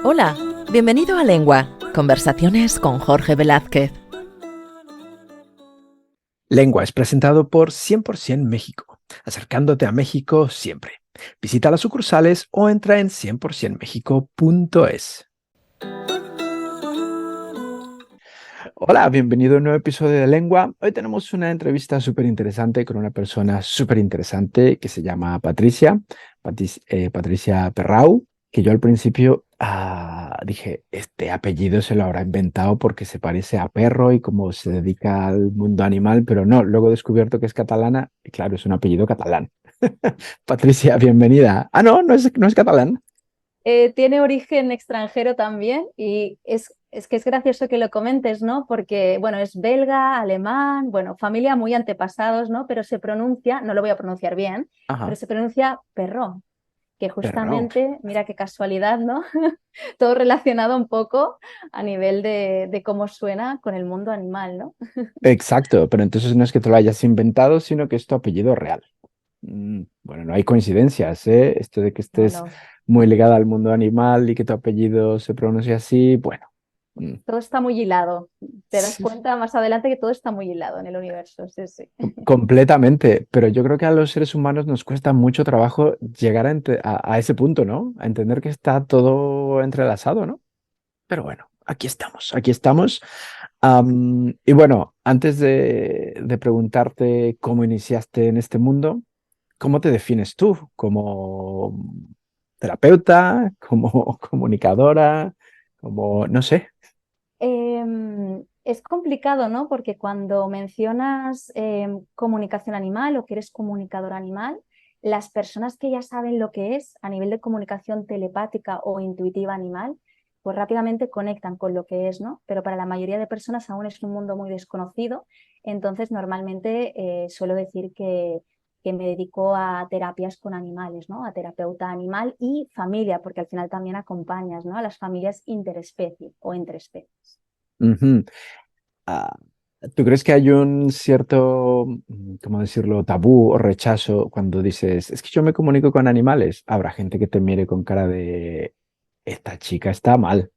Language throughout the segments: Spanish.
Hola, bienvenido a Lengua, conversaciones con Jorge Velázquez. Lengua es presentado por 100% México, acercándote a México siempre. Visita las sucursales o entra en 100%mexico.es. Hola, bienvenido a un nuevo episodio de Lengua. Hoy tenemos una entrevista súper interesante con una persona súper interesante que se llama Patricia, Patricia Perrau, que yo al principio dije, este apellido se lo habrá inventado porque se parece a perro y como se dedica al mundo animal, pero no, luego he descubierto que es catalana y claro, es un apellido catalán. Patricia, bienvenida. Ah, no, no es catalán. Tiene origen extranjero también y es que es gracioso que lo comentes, ¿no? Porque, bueno, es belga, alemán, bueno, familia muy antepasados, ¿no? Pero se pronuncia, no lo voy a pronunciar bien, pero Ajá, se pronuncia perro, que perro. justamente, mira qué casualidad, ¿no? Todo relacionado un poco a nivel de cómo suena con el mundo animal, ¿no? Exacto, pero entonces no es que te lo hayas inventado, sino que es tu apellido real. Bueno, no hay coincidencias, ¿eh? Esto de que No, estés no. muy ligada al mundo animal y que tu apellido se pronuncie así, bueno, mm, Todo está muy hilado. Te das sí, cuenta más adelante que todo está muy hilado en el universo, sí, sí. completamente. Pero yo creo que a los seres humanos nos cuesta mucho trabajo llegar a ese punto, ¿no? A entender que está todo entrelazado, ¿no? Pero bueno, aquí estamos, aquí estamos. Y bueno, antes de preguntarte cómo iniciaste en este mundo, ¿cómo te defines tú? ¿Como terapeuta? ¿Como comunicadora? Como, no sé. Es complicado, ¿no? Porque cuando mencionas comunicación animal o que eres comunicador animal, las personas que ya saben lo que es a nivel de comunicación telepática o intuitiva animal, pues rápidamente conectan con lo que es, ¿no? Pero para la mayoría de personas aún es un mundo muy desconocido, entonces normalmente suelo decir que me dedico a terapias con animales, ¿no? A terapeuta animal y familia, porque al final también acompañas, ¿no? A las familias interespecie o entre especies. Ujú. Ah, ¿Tú crees que hay un cierto, cómo decirlo, tabú o rechazo cuando dices, es que yo me comunico con animales? Habrá gente que te mire con cara de, esta chica está mal.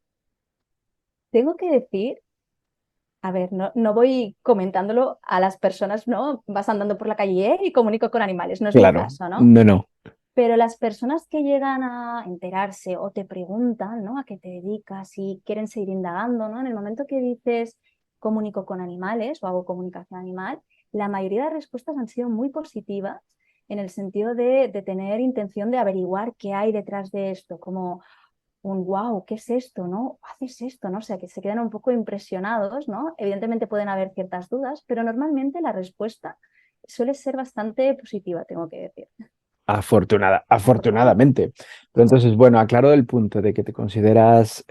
Tengo que decir, a ver, no voy comentándolo a las personas, ¿no? Vas andando por la calle y comunico con animales, no es mi Claro, caso, ¿no? no, no. Pero las personas que llegan a enterarse o te preguntan, ¿no? A qué te dedicas y quieren seguir indagando, ¿no? En el momento que dices comunico con animales o hago comunicación animal, la mayoría de respuestas han sido muy positivas en el sentido de tener intención de averiguar qué hay detrás de esto, como un wow, ¿qué es esto? ¿No? ¿Haces esto? ¿No? O sea, que se quedan un poco impresionados, ¿no? Evidentemente pueden haber ciertas dudas, pero normalmente la respuesta suele ser bastante positiva, tengo que decir. Afortunadamente. Afortunadamente. Pero entonces, bueno, aclaro el punto de que te consideras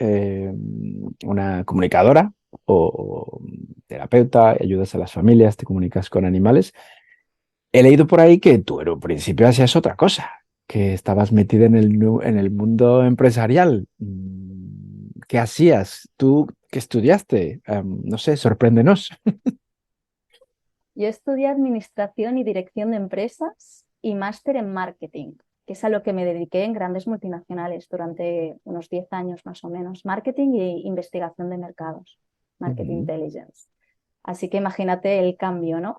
una comunicadora o terapeuta, ayudas a las familias, te comunicas con animales. He leído por ahí que tú en un principio hacías otra cosa, que estabas metida en el mundo empresarial. ¿Qué hacías? ¿Tú qué estudiaste? No sé, sorpréndenos. Yo estudié administración y dirección de empresas y máster en marketing, que es a lo que me dediqué en grandes multinacionales durante unos 10 años más o menos. Marketing e investigación de mercados, marketing Ujú. intelligence. Así que imagínate el cambio, ¿no?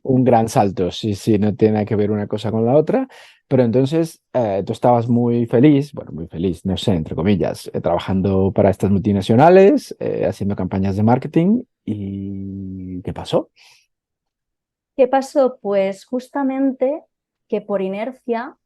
Un gran salto, sí, sí, no tiene nada que ver una cosa con la otra, pero entonces tú estabas muy feliz, bueno, muy feliz, no sé, entre comillas, trabajando para estas multinacionales, haciendo campañas de marketing, ¿y qué pasó? ¿Qué pasó? Pues justamente que por inercia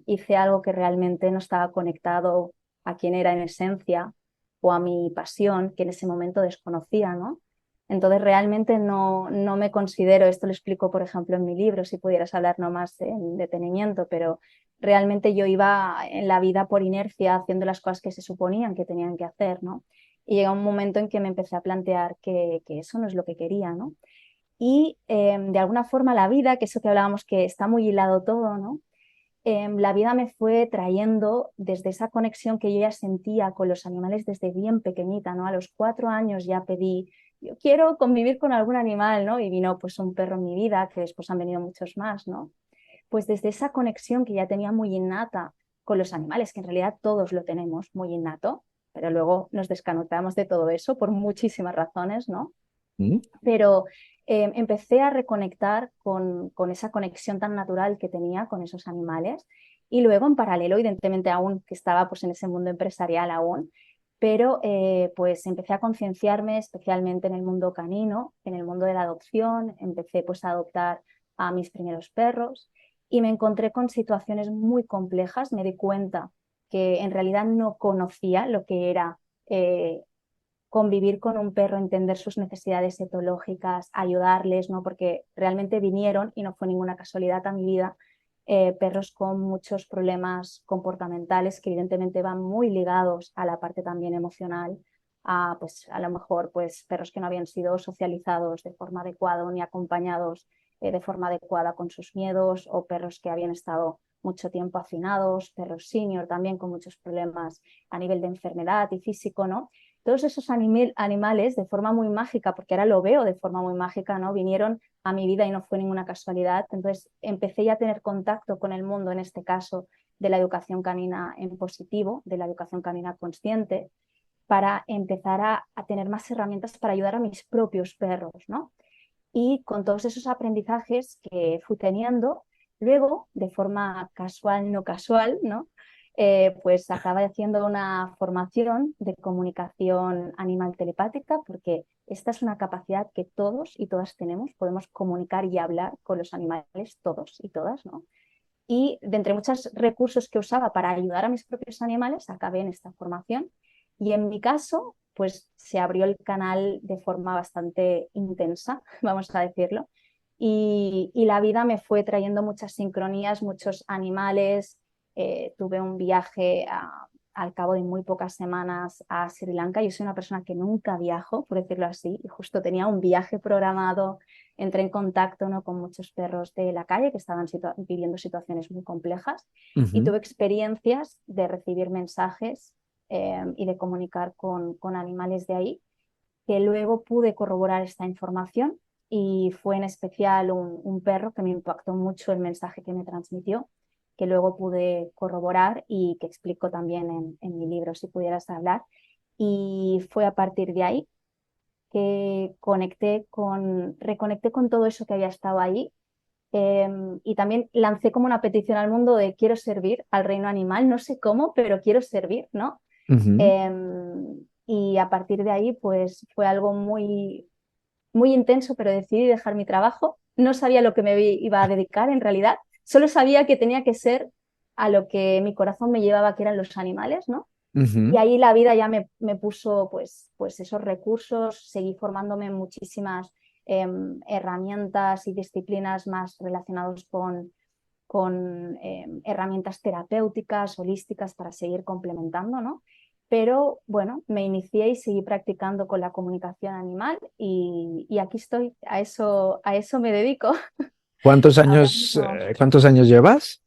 hice algo que realmente no estaba conectado a quién era en esencia o a mi pasión, que en ese momento desconocía, ¿no? Entonces realmente no me considero, esto lo explico por ejemplo en mi libro, si pudieras hablar no más en detenimiento, pero realmente yo iba en la vida por inercia haciendo las cosas que se suponían que tenían que hacer, ¿no? Y llega un momento en que me empecé a plantear que eso no es lo que quería, ¿no? Y de alguna forma la vida, que eso que hablábamos que está muy hilado todo, ¿no? La vida me fue trayendo desde esa conexión que yo ya sentía con los animales desde bien pequeñita, ¿no? A los 4 años ya pedí, yo quiero convivir con algún animal, ¿no? Y vino pues un perro en mi vida, que después han venido muchos más, ¿no? Pues desde esa conexión que ya tenía muy innata con los animales, que en realidad todos lo tenemos muy innato, pero luego nos desconectamos de todo eso por muchísimas razones, ¿no? Mm. Pero empecé a reconectar con esa conexión tan natural que tenía con esos animales y luego en paralelo, evidentemente aún que estaba pues en ese mundo empresarial aún, pero pues empecé a concienciarme especialmente en el mundo canino, en el mundo de la adopción, empecé pues a adoptar a mis primeros perros y me encontré con situaciones muy complejas, me di cuenta que en realidad no conocía lo que era convivir con un perro, entender sus necesidades etológicas, ayudarles, ¿no? Porque realmente vinieron, y no fue ninguna casualidad a mi vida, perros con muchos problemas comportamentales que evidentemente van muy ligados a la parte también emocional, a, pues, a lo mejor pues, perros que no habían sido socializados de forma adecuada ni acompañados de forma adecuada con sus miedos, o perros que habían estado mucho tiempo hacinados, perros senior también con muchos problemas a nivel de enfermedad y físico, ¿no? Todos esos animales de forma muy mágica, porque ahora lo veo de forma muy mágica, ¿no? Vinieron a mi vida y no fue ninguna casualidad. Entonces empecé ya a tener contacto con el mundo, en este caso, de la educación canina en positivo, de la educación canina consciente, para empezar a tener más herramientas para ayudar a mis propios perros, ¿no? Y con todos esos aprendizajes que fui teniendo, luego, de forma casual, no casual, ¿no? Pues acabé haciendo una formación de comunicación animal telepática, porque esta es una capacidad que todos y todas tenemos, podemos comunicar y hablar con los animales, todos y todas, ¿no? Y de entre muchos recursos que usaba para ayudar a mis propios animales, acabé en esta formación. Y en mi caso, pues se abrió el canal de forma bastante intensa, vamos a decirlo. Y la vida me fue trayendo muchas sincronías, muchos animales. Tuve un viaje al cabo de muy pocas semanas a Sri Lanka. Yo soy una persona que nunca viajo, por decirlo así, y justo tenía un viaje programado. Entré en contacto, ¿no?, con muchos perros de la calle que estaban viviendo situaciones muy complejas, y Ujú. tuve experiencias de recibir mensajes y de comunicar con animales de ahí, que luego pude corroborar esta información, y fue en especial un perro que me impactó mucho el mensaje que me transmitió, que luego pude corroborar y que explico también en mi libro, Si pudieras hablar. Y fue a partir de ahí que reconecté con todo eso que había estado ahí, y también lancé como una petición al mundo de quiero servir al reino animal, no sé cómo, pero quiero servir, ¿no? Ujú. Y a partir de ahí pues fue algo muy, muy intenso, pero decidí dejar mi trabajo. No sabía lo que me iba a dedicar en realidad, solo sabía que tenía que ser a lo que mi corazón me llevaba, que eran los animales, ¿no? Y Ujú. ahí la vida ya me puso pues esos recursos, seguí formándome en muchísimas herramientas y disciplinas más relacionadas con herramientas terapéuticas, holísticas, para seguir complementando, ¿no? Pero bueno, me inicié y seguí practicando con la comunicación animal, y aquí estoy, a eso me dedico ahora mismo. Cuántos años llevas?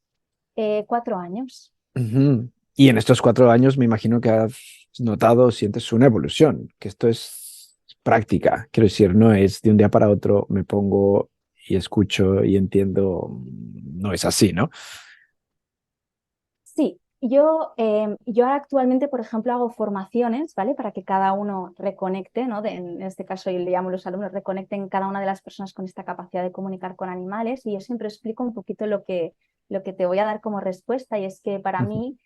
4 años. Ujú. Y en estos 4 años me imagino que has notado, sientes una evolución, que esto es práctica. Quiero decir, no es de un día para otro me pongo y escucho y entiendo, no es así, ¿no? Sí, yo actualmente, por ejemplo, hago formaciones, ¿vale? Para que cada uno reconecte, ¿no? En este caso yo le llamo a los alumnos, reconecten cada una de las personas con esta capacidad de comunicar con animales, y yo siempre explico un poquito lo que te voy a dar como respuesta, y es que para Ujú. mí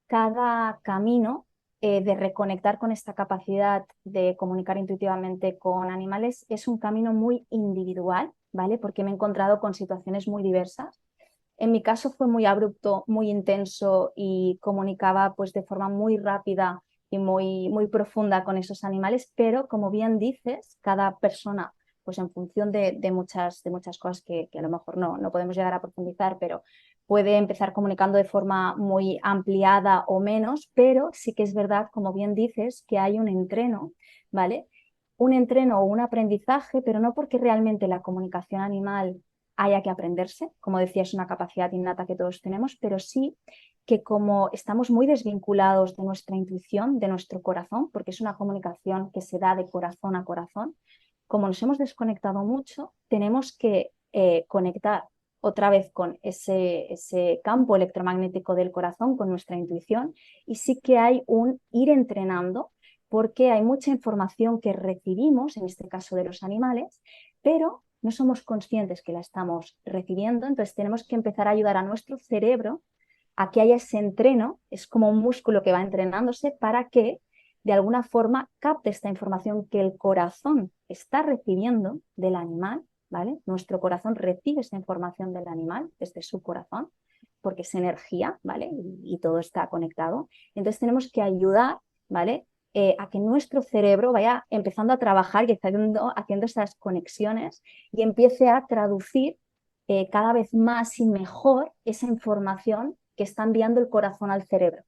cada camino de reconectar con esta capacidad de comunicar intuitivamente con animales es un camino muy individual, ¿vale? Porque me he encontrado con situaciones muy diversas. En mi caso fue muy abrupto, muy intenso, y comunicaba pues de forma muy rápida y muy, muy profunda con esos animales, pero como bien dices, cada persona, pues en función de muchas cosas que a lo mejor no podemos llegar a profundizar, pero puede empezar comunicando de forma muy ampliada o menos, pero sí que es verdad, como bien dices, que hay un entreno, ¿vale? Un entreno o un aprendizaje, pero no porque realmente la comunicación animal haya que aprenderse. Como decía, es una capacidad innata que todos tenemos, pero sí que como estamos muy desvinculados de nuestra intuición, de nuestro corazón, porque es una comunicación que se da de corazón a corazón, como nos hemos desconectado mucho, tenemos que conectar otra vez con ese campo electromagnético del corazón, con nuestra intuición, y sí que hay un ir entrenando, porque hay mucha información que recibimos, en este caso de los animales, pero no somos conscientes que la estamos recibiendo, entonces tenemos que empezar a ayudar a nuestro cerebro a que haya ese entreno, es como un músculo que va entrenándose para que de alguna forma capte esta información que el corazón está recibiendo del animal, ¿vale? Nuestro corazón recibe esa información del animal desde su corazón, porque es energía, ¿vale? Y todo está conectado. Entonces tenemos que ayudar, ¿vale? A que nuestro cerebro vaya empezando a trabajar y haciendo estas conexiones y empiece a traducir cada vez más y mejor esa información que está enviando el corazón al cerebro.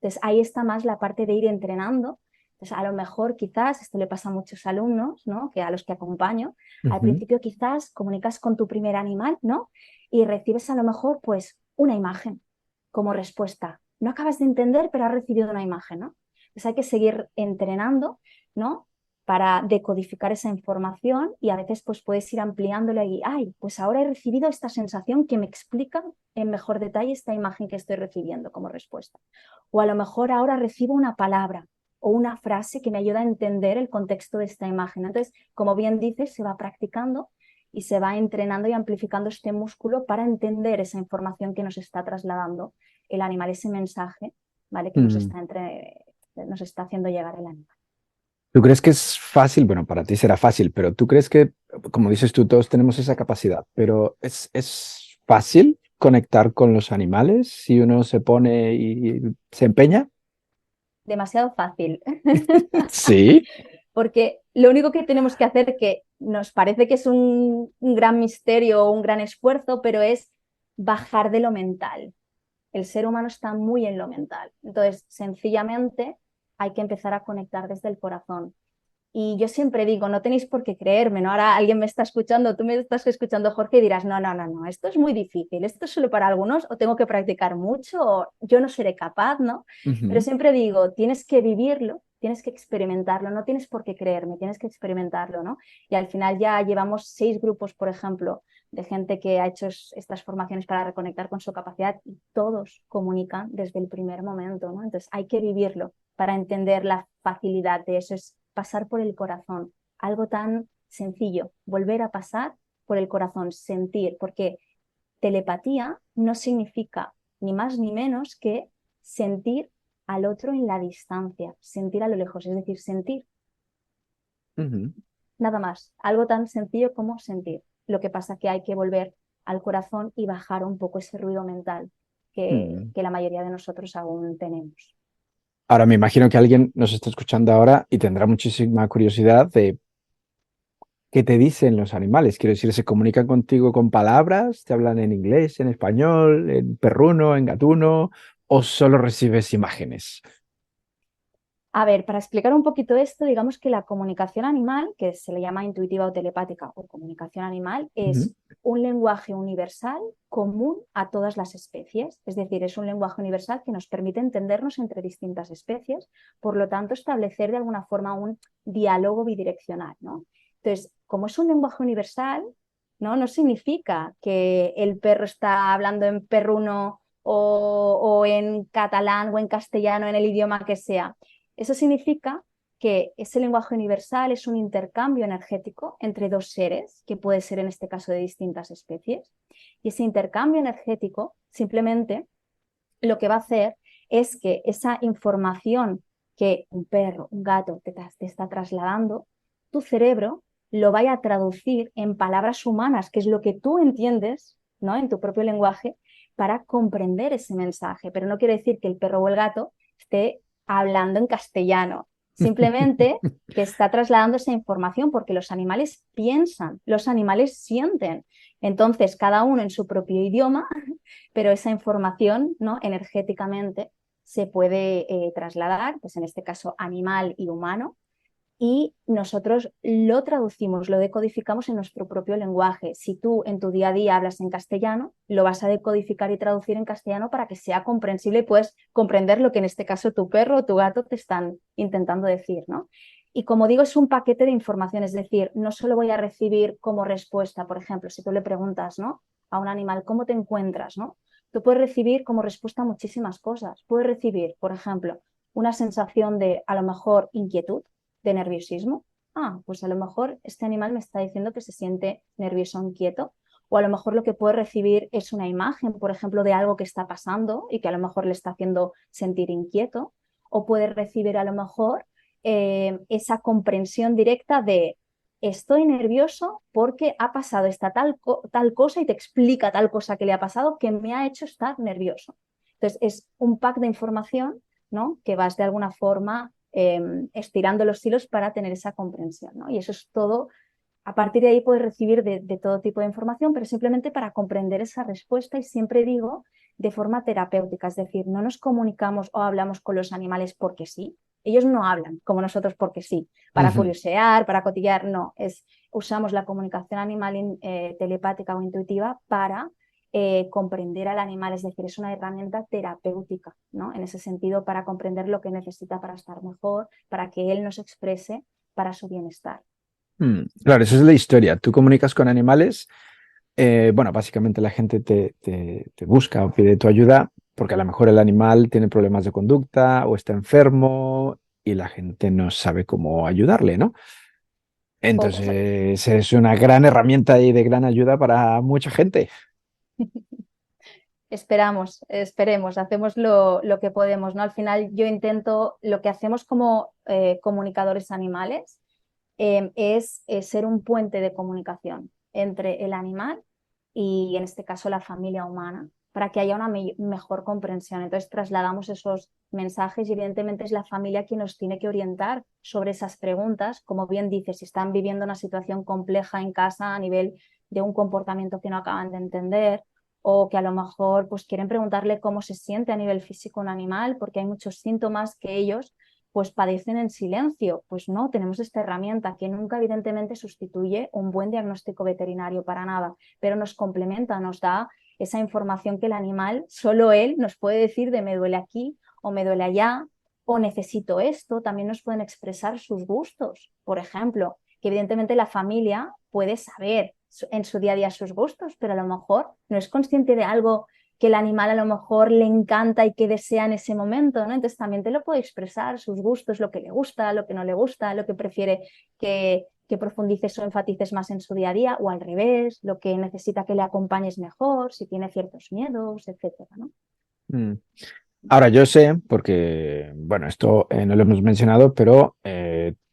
Entonces ahí está más la parte de ir entrenando. Entonces a lo mejor quizás, esto le pasa a muchos alumnos, ¿no? Que a los que acompaño, al principio quizás comunicas con tu primer animal, ¿no? Y recibes a lo mejor pues una imagen como respuesta. No acabas de entender, pero has recibido una imagen, ¿no? Entonces hay que seguir entrenando, ¿no? Para decodificar esa información y a veces pues puedes ir ampliándole y, ay, pues ahora he recibido esta sensación que me explica en mejor detalle esta imagen que estoy recibiendo como respuesta. O a lo mejor ahora recibo una palabra o una frase que me ayuda a entender el contexto de esta imagen. Entonces, como bien dices, se va practicando y se va entrenando y amplificando este músculo para entender esa información que nos está trasladando el animal, ese mensaje, ¿vale? Que nos está haciendo llegar el animal. ¿Tú crees que es fácil? Bueno, para ti será fácil, pero ¿tú crees que, como dices tú, todos tenemos esa capacidad, pero es fácil conectar con los animales si uno se pone y se empeña? Demasiado fácil. Sí. Porque lo único que tenemos que hacer, que nos parece que es un gran misterio o un gran esfuerzo, pero es bajar de lo mental. El ser humano está muy en lo mental. Entonces, sencillamente hay que empezar a conectar desde el corazón. Y yo siempre digo, no tenéis por qué creerme, ¿no? Ahora alguien me está escuchando, tú me estás escuchando, Jorge, y dirás, no, no, no, no, esto es muy difícil, esto es solo para algunos, o tengo que practicar mucho, o yo no seré capaz, ¿no? Pero Ujú. siempre digo, tienes que vivirlo, tienes que experimentarlo, no tienes por qué creerme, tienes que experimentarlo, ¿no? Y al final ya llevamos 6 grupos, por ejemplo, de gente que ha hecho estas formaciones para reconectar con su capacidad y todos comunican desde el primer momento, ¿no? Entonces hay que vivirlo para entender la facilidad de eso. Es pasar por el corazón, algo tan sencillo, volver a pasar por el corazón, sentir, porque telepatía no significa ni más ni menos que sentir al otro en la distancia, sentir a lo lejos, es decir, sentir Ujú. nada más, algo tan sencillo como sentir. Lo que pasa es que hay que volver al corazón y bajar un poco ese ruido mental Mm. que la mayoría de nosotros aún tenemos. Ahora me imagino que alguien nos está escuchando ahora y tendrá muchísima curiosidad de qué te dicen los animales. Quiero decir, ¿se comunican contigo con palabras? ¿Te hablan en inglés, en español, en perruno, en gatuno? ¿O solo recibes imágenes? A ver, para explicar un poquito esto, digamos que la comunicación animal, que se le llama intuitiva o telepática o comunicación animal, Ujú. es un lenguaje universal común a todas las especies. Es decir, es un lenguaje universal que nos permite entendernos entre distintas especies, por lo tanto, establecer de alguna forma un diálogo bidireccional, ¿no? Entonces, como es un lenguaje universal, no significa que el perro está hablando en perruno o en catalán o en castellano, en el idioma que sea. Eso significa que ese lenguaje universal es un intercambio energético entre dos seres, que puede ser en este caso de distintas especies. Y ese intercambio energético simplemente lo que va a hacer es que esa información que un perro, un gato te está trasladando, tu cerebro lo vaya a traducir en palabras humanas, que es lo que tú entiendes, ¿no? En tu propio lenguaje, para comprender ese mensaje. Pero no quiere decir que el perro o el gato esté hablando en castellano. Simplemente que está trasladando esa información porque los animales piensan, los animales sienten. Entonces, cada uno en su propio idioma, pero esa información, ¿no? Energéticamente se puede trasladar, pues en este caso animal y humano, y nosotros lo traducimos, lo decodificamos en nuestro propio lenguaje. Si tú en tu día a día hablas en castellano, lo vas a decodificar y traducir en castellano para que sea comprensible y puedes comprender lo que en este caso tu perro o tu gato te están intentando decir, ¿no? Y como digo, es un paquete de información, es decir, no solo voy a recibir como respuesta, por ejemplo, si tú le preguntas, ¿no? a un animal, ¿cómo te encuentras, ¿no? Tú puedes recibir como respuesta muchísimas cosas. Puedes recibir, por ejemplo, una sensación de a lo mejor inquietud, de nerviosismo. Ah, pues a lo mejor este animal me está diciendo que se siente nervioso o inquieto. O a lo mejor lo que puede recibir es una imagen, por ejemplo, de algo que está pasando y que a lo mejor le está haciendo sentir inquieto. O puede recibir a lo mejor esa comprensión directa de estoy nervioso porque ha pasado esta tal cosa y te explica tal cosa que le ha pasado que me ha hecho estar nervioso. Entonces es un pack de información, ¿no? Que vas de alguna forma estirando los hilos para tener esa comprensión, ¿no? Y eso es todo. A partir de ahí puedes recibir de todo tipo de información, pero simplemente para comprender esa respuesta, y siempre digo de forma terapéutica, es decir, no nos comunicamos o hablamos con los animales porque sí. Ellos no hablan como nosotros porque sí, para curiosear, para cotillear, no, usamos la comunicación animal telepática o intuitiva para comprender al animal, es decir, es una herramienta terapéutica, ¿no? En ese sentido, para comprender lo que necesita para estar mejor, para que él nos exprese para su bienestar. Claro, esa es la historia. Tú comunicas con animales, bueno, básicamente la gente te busca o pide tu ayuda porque a lo mejor el animal tiene problemas de conducta o está enfermo y la gente no sabe cómo ayudarle, ¿no? Entonces es una gran herramienta y de gran ayuda para mucha gente. Esperemos, hacemos lo que podemos, ¿no? Al final yo intento, lo que hacemos como comunicadores animales es ser un puente de comunicación entre el animal y en este caso la familia humana, para que haya una mejor comprensión. Entonces trasladamos esos mensajes y evidentemente es la familia quien nos tiene que orientar sobre esas preguntas. Como bien dices, si están viviendo una situación compleja en casa a nivel de un comportamiento que no acaban de entender, o que a lo mejor pues quieren preguntarle cómo se siente a nivel físico un animal, porque hay muchos síntomas que ellos pues padecen en silencio. Pues no, tenemos esta herramienta que nunca evidentemente sustituye un buen diagnóstico veterinario para nada, pero nos complementa, nos da esa información que el animal, solo él nos puede decir de me duele aquí o me duele allá o necesito esto. También nos pueden expresar sus gustos, por ejemplo, que evidentemente la familia puede saber en su día a día sus gustos, pero a lo mejor no es consciente de algo que el animal a lo mejor le encanta y que desea en ese momento, ¿no? Entonces también te lo puede expresar, sus gustos, lo que le gusta, lo que no le gusta, lo que prefiere que profundices o enfatices más en su día a día, o al revés, lo que necesita que le acompañes mejor, si tiene ciertos miedos, etcétera, ¿no? Mm. Ahora yo sé, porque, bueno, esto no lo hemos mencionado, pero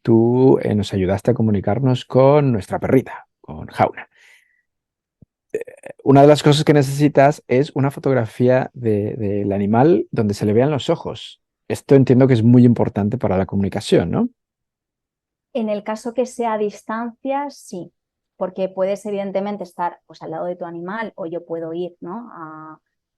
tú nos ayudaste a comunicarnos con nuestra perrita, con Jauna. Una de las cosas que necesitas es una fotografía del animal donde se le vean los ojos. Esto entiendo que es muy importante para la comunicación, ¿no? En el caso que sea a distancia, sí, porque puedes evidentemente estar pues, al lado de tu animal, o yo puedo ir, ¿no?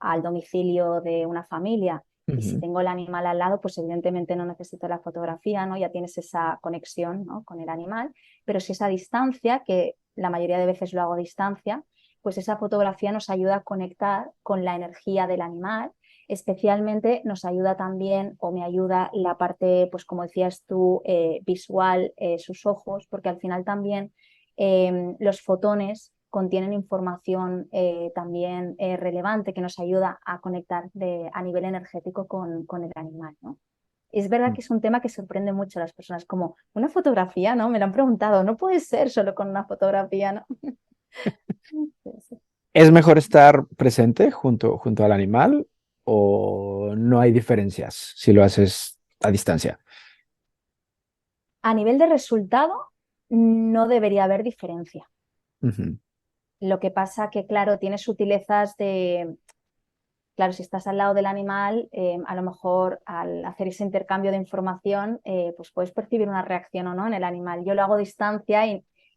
al domicilio de una familia, y si tengo el animal al lado, pues evidentemente no necesito la fotografía, ¿no? Ya tienes esa conexión, ¿no? con el animal, pero si es a distancia, que la mayoría de veces lo hago a distancia, pues esa fotografía nos ayuda a conectar con la energía del animal. Especialmente nos ayuda también, o me ayuda la parte, pues como decías tú, visual, sus ojos, porque al final también los fotones contienen información también relevante que nos ayuda a conectar a nivel energético con el animal, ¿no? Es verdad que es un tema que sorprende mucho a las personas, como una fotografía, ¿no? Me lo han preguntado, no puede ser solo con una fotografía, ¿no? ¿Es mejor estar presente junto al animal o no hay diferencias si lo haces a distancia? A nivel de resultado, no debería haber diferencia. Ujú. Lo que pasa que, claro, tiene sutilezas de, claro, si estás al lado del animal, a lo mejor al hacer ese intercambio de información, pues puedes percibir una reacción o no en el animal. Yo lo hago a distancia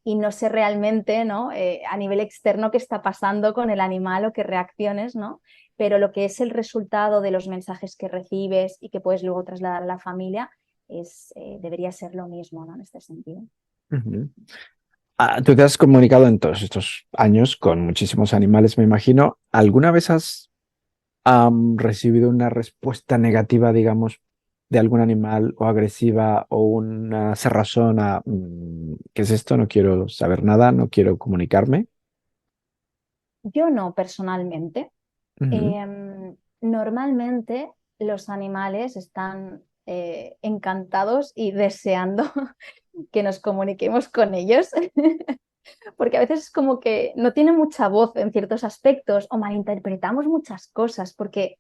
y no sé realmente, ¿no? A nivel externo qué está pasando con el animal o qué reacciones, ¿no? Pero lo que es el resultado de los mensajes que recibes y que puedes luego trasladar a la familia debería ser lo mismo, ¿no? En este sentido. Ujú. Tú te has comunicado en todos estos años con muchísimos animales, me imagino. ¿Alguna vez has recibido una respuesta negativa, digamos, de algún animal o agresiva o una cerrazón a ¿qué es esto? No quiero saber nada, no quiero comunicarme. Yo no, personalmente. Ujú. Normalmente los animales están encantados y deseando que nos comuniquemos con ellos, porque a veces es como que no tienen mucha voz en ciertos aspectos o malinterpretamos muchas cosas, porque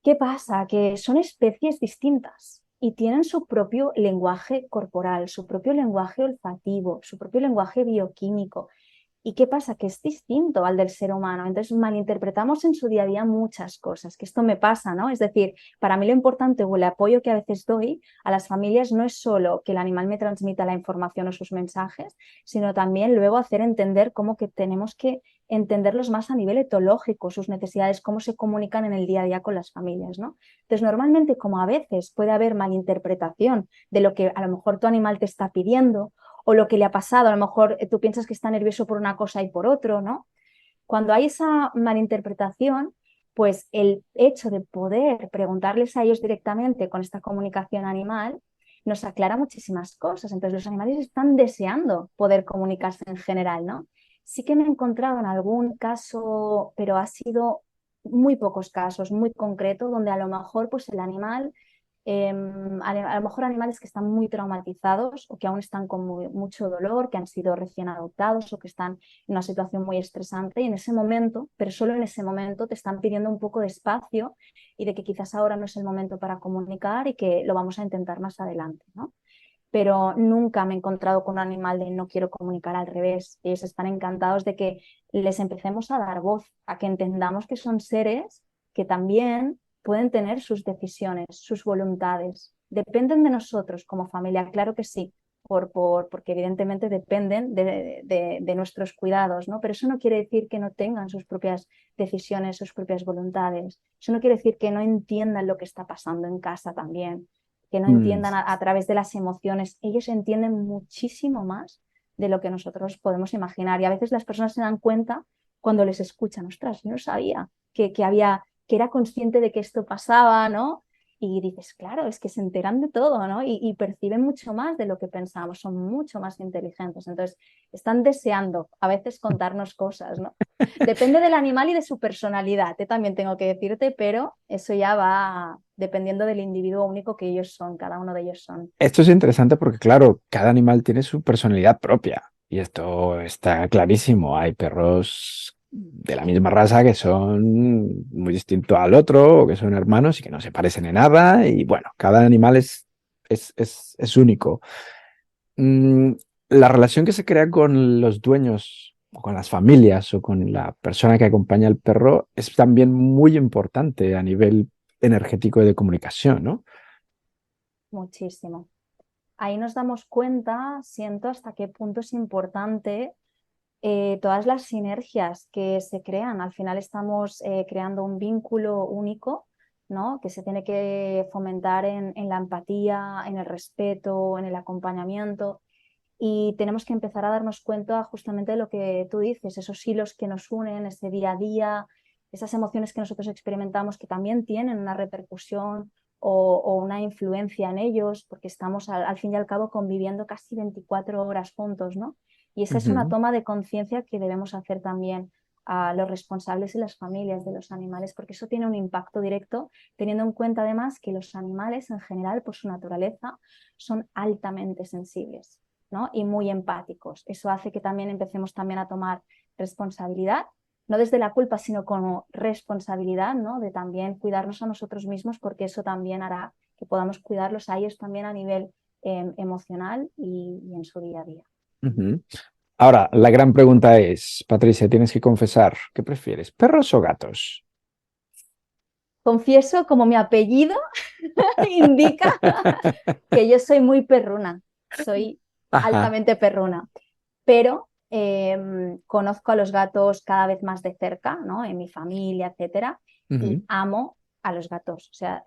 ¿qué pasa? Que son especies distintas y tienen su propio lenguaje corporal, su propio lenguaje olfativo, su propio lenguaje bioquímico. ¿Y qué pasa? Que es distinto al del ser humano. Entonces malinterpretamos en su día a día muchas cosas, que esto me pasa, ¿no? Es decir, para mí lo importante o el apoyo que a veces doy a las familias no es solo que el animal me transmita la información o sus mensajes, sino también luego hacer entender cómo que tenemos que entenderlos más a nivel etológico, sus necesidades, cómo se comunican en el día a día con las familias, ¿no? Entonces, normalmente, como a veces puede haber malinterpretación de lo que a lo mejor tu animal te está pidiendo, o lo que le ha pasado, a lo mejor tú piensas que está nervioso por una cosa y por otro, ¿no? Cuando hay esa malinterpretación, pues el hecho de poder preguntarles a ellos directamente con esta comunicación animal nos aclara muchísimas cosas. Entonces los animales están deseando poder comunicarse en general, ¿no? Sí que me he encontrado en algún caso, pero ha sido muy pocos casos, muy concreto, donde a lo mejor pues el animal a lo mejor animales que están muy traumatizados o que aún están con mucho dolor, que han sido recién adoptados o que están en una situación muy estresante y en ese momento, pero solo en ese momento, te están pidiendo un poco de espacio y de que quizás ahora no es el momento para comunicar y que lo vamos a intentar más adelante, ¿no? Pero nunca me he encontrado con un animal de no quiero comunicar, al revés. Ellos están encantados de que les empecemos a dar voz, a que entendamos que son seres que también pueden tener sus decisiones, sus voluntades. Dependen de nosotros como familia, claro que sí, porque evidentemente dependen de nuestros cuidados, ¿no? Pero eso no quiere decir que no tengan sus propias decisiones, sus propias voluntades. Eso no quiere decir que no entiendan lo que está pasando en casa también, que no Mm. entiendan a través de las emociones. Ellos entienden muchísimo más de lo que nosotros podemos imaginar. Y a veces las personas se dan cuenta cuando les escuchan, ostras, yo no sabía que era consciente de que esto pasaba, ¿no? Y dices, claro, es que se enteran de todo, ¿no? Y perciben mucho más de lo que pensamos, son mucho más inteligentes. Entonces, están deseando a veces contarnos cosas, ¿no? Depende del animal y de su personalidad, también tengo que decirte, pero eso ya va dependiendo del individuo único que ellos son, cada uno de ellos son. Esto es interesante porque, claro, cada animal tiene su personalidad propia y esto está clarísimo. Hay perros de la misma raza que son muy distintos al otro o que son hermanos y que no se parecen en nada y bueno, cada animal es único. Mm, la relación que se crea con los dueños o con las familias o con la persona que acompaña al perro es también muy importante a nivel energético y de comunicación, ¿no? Muchísimo. Ahí nos damos cuenta, siento, hasta qué punto es importante todas las sinergias que se crean. Al final estamos creando un vínculo único, ¿no? Que se tiene que fomentar en la empatía, en el respeto, en el acompañamiento. Y tenemos que empezar a darnos cuenta justamente de lo que tú dices, esos hilos que nos unen, ese día a día, esas emociones que nosotros experimentamos que también tienen una repercusión o una influencia en ellos, porque estamos al fin y al cabo conviviendo casi 24 horas juntos, ¿no? Y esa es una Ujú. toma de conciencia que debemos hacer también a los responsables y las familias de los animales, porque eso tiene un impacto directo, teniendo en cuenta además que los animales en general, por su naturaleza, son altamente sensibles, ¿no? Y muy empáticos. Eso hace que también empecemos también a tomar responsabilidad, no desde la culpa, sino como responsabilidad, ¿no? De también cuidarnos a nosotros mismos, porque eso también hará que podamos cuidarlos a ellos también a nivel emocional y en su día a día. Ujú. Ahora, la gran pregunta es, Patricia, tienes que confesar, ¿qué prefieres, perros o gatos? Confieso, como mi apellido indica, que yo soy muy perruna, soy Ajá. altamente perruna, pero conozco a los gatos cada vez más de cerca, ¿no? En mi familia, etcétera, y Ujú. amo a los gatos. O sea,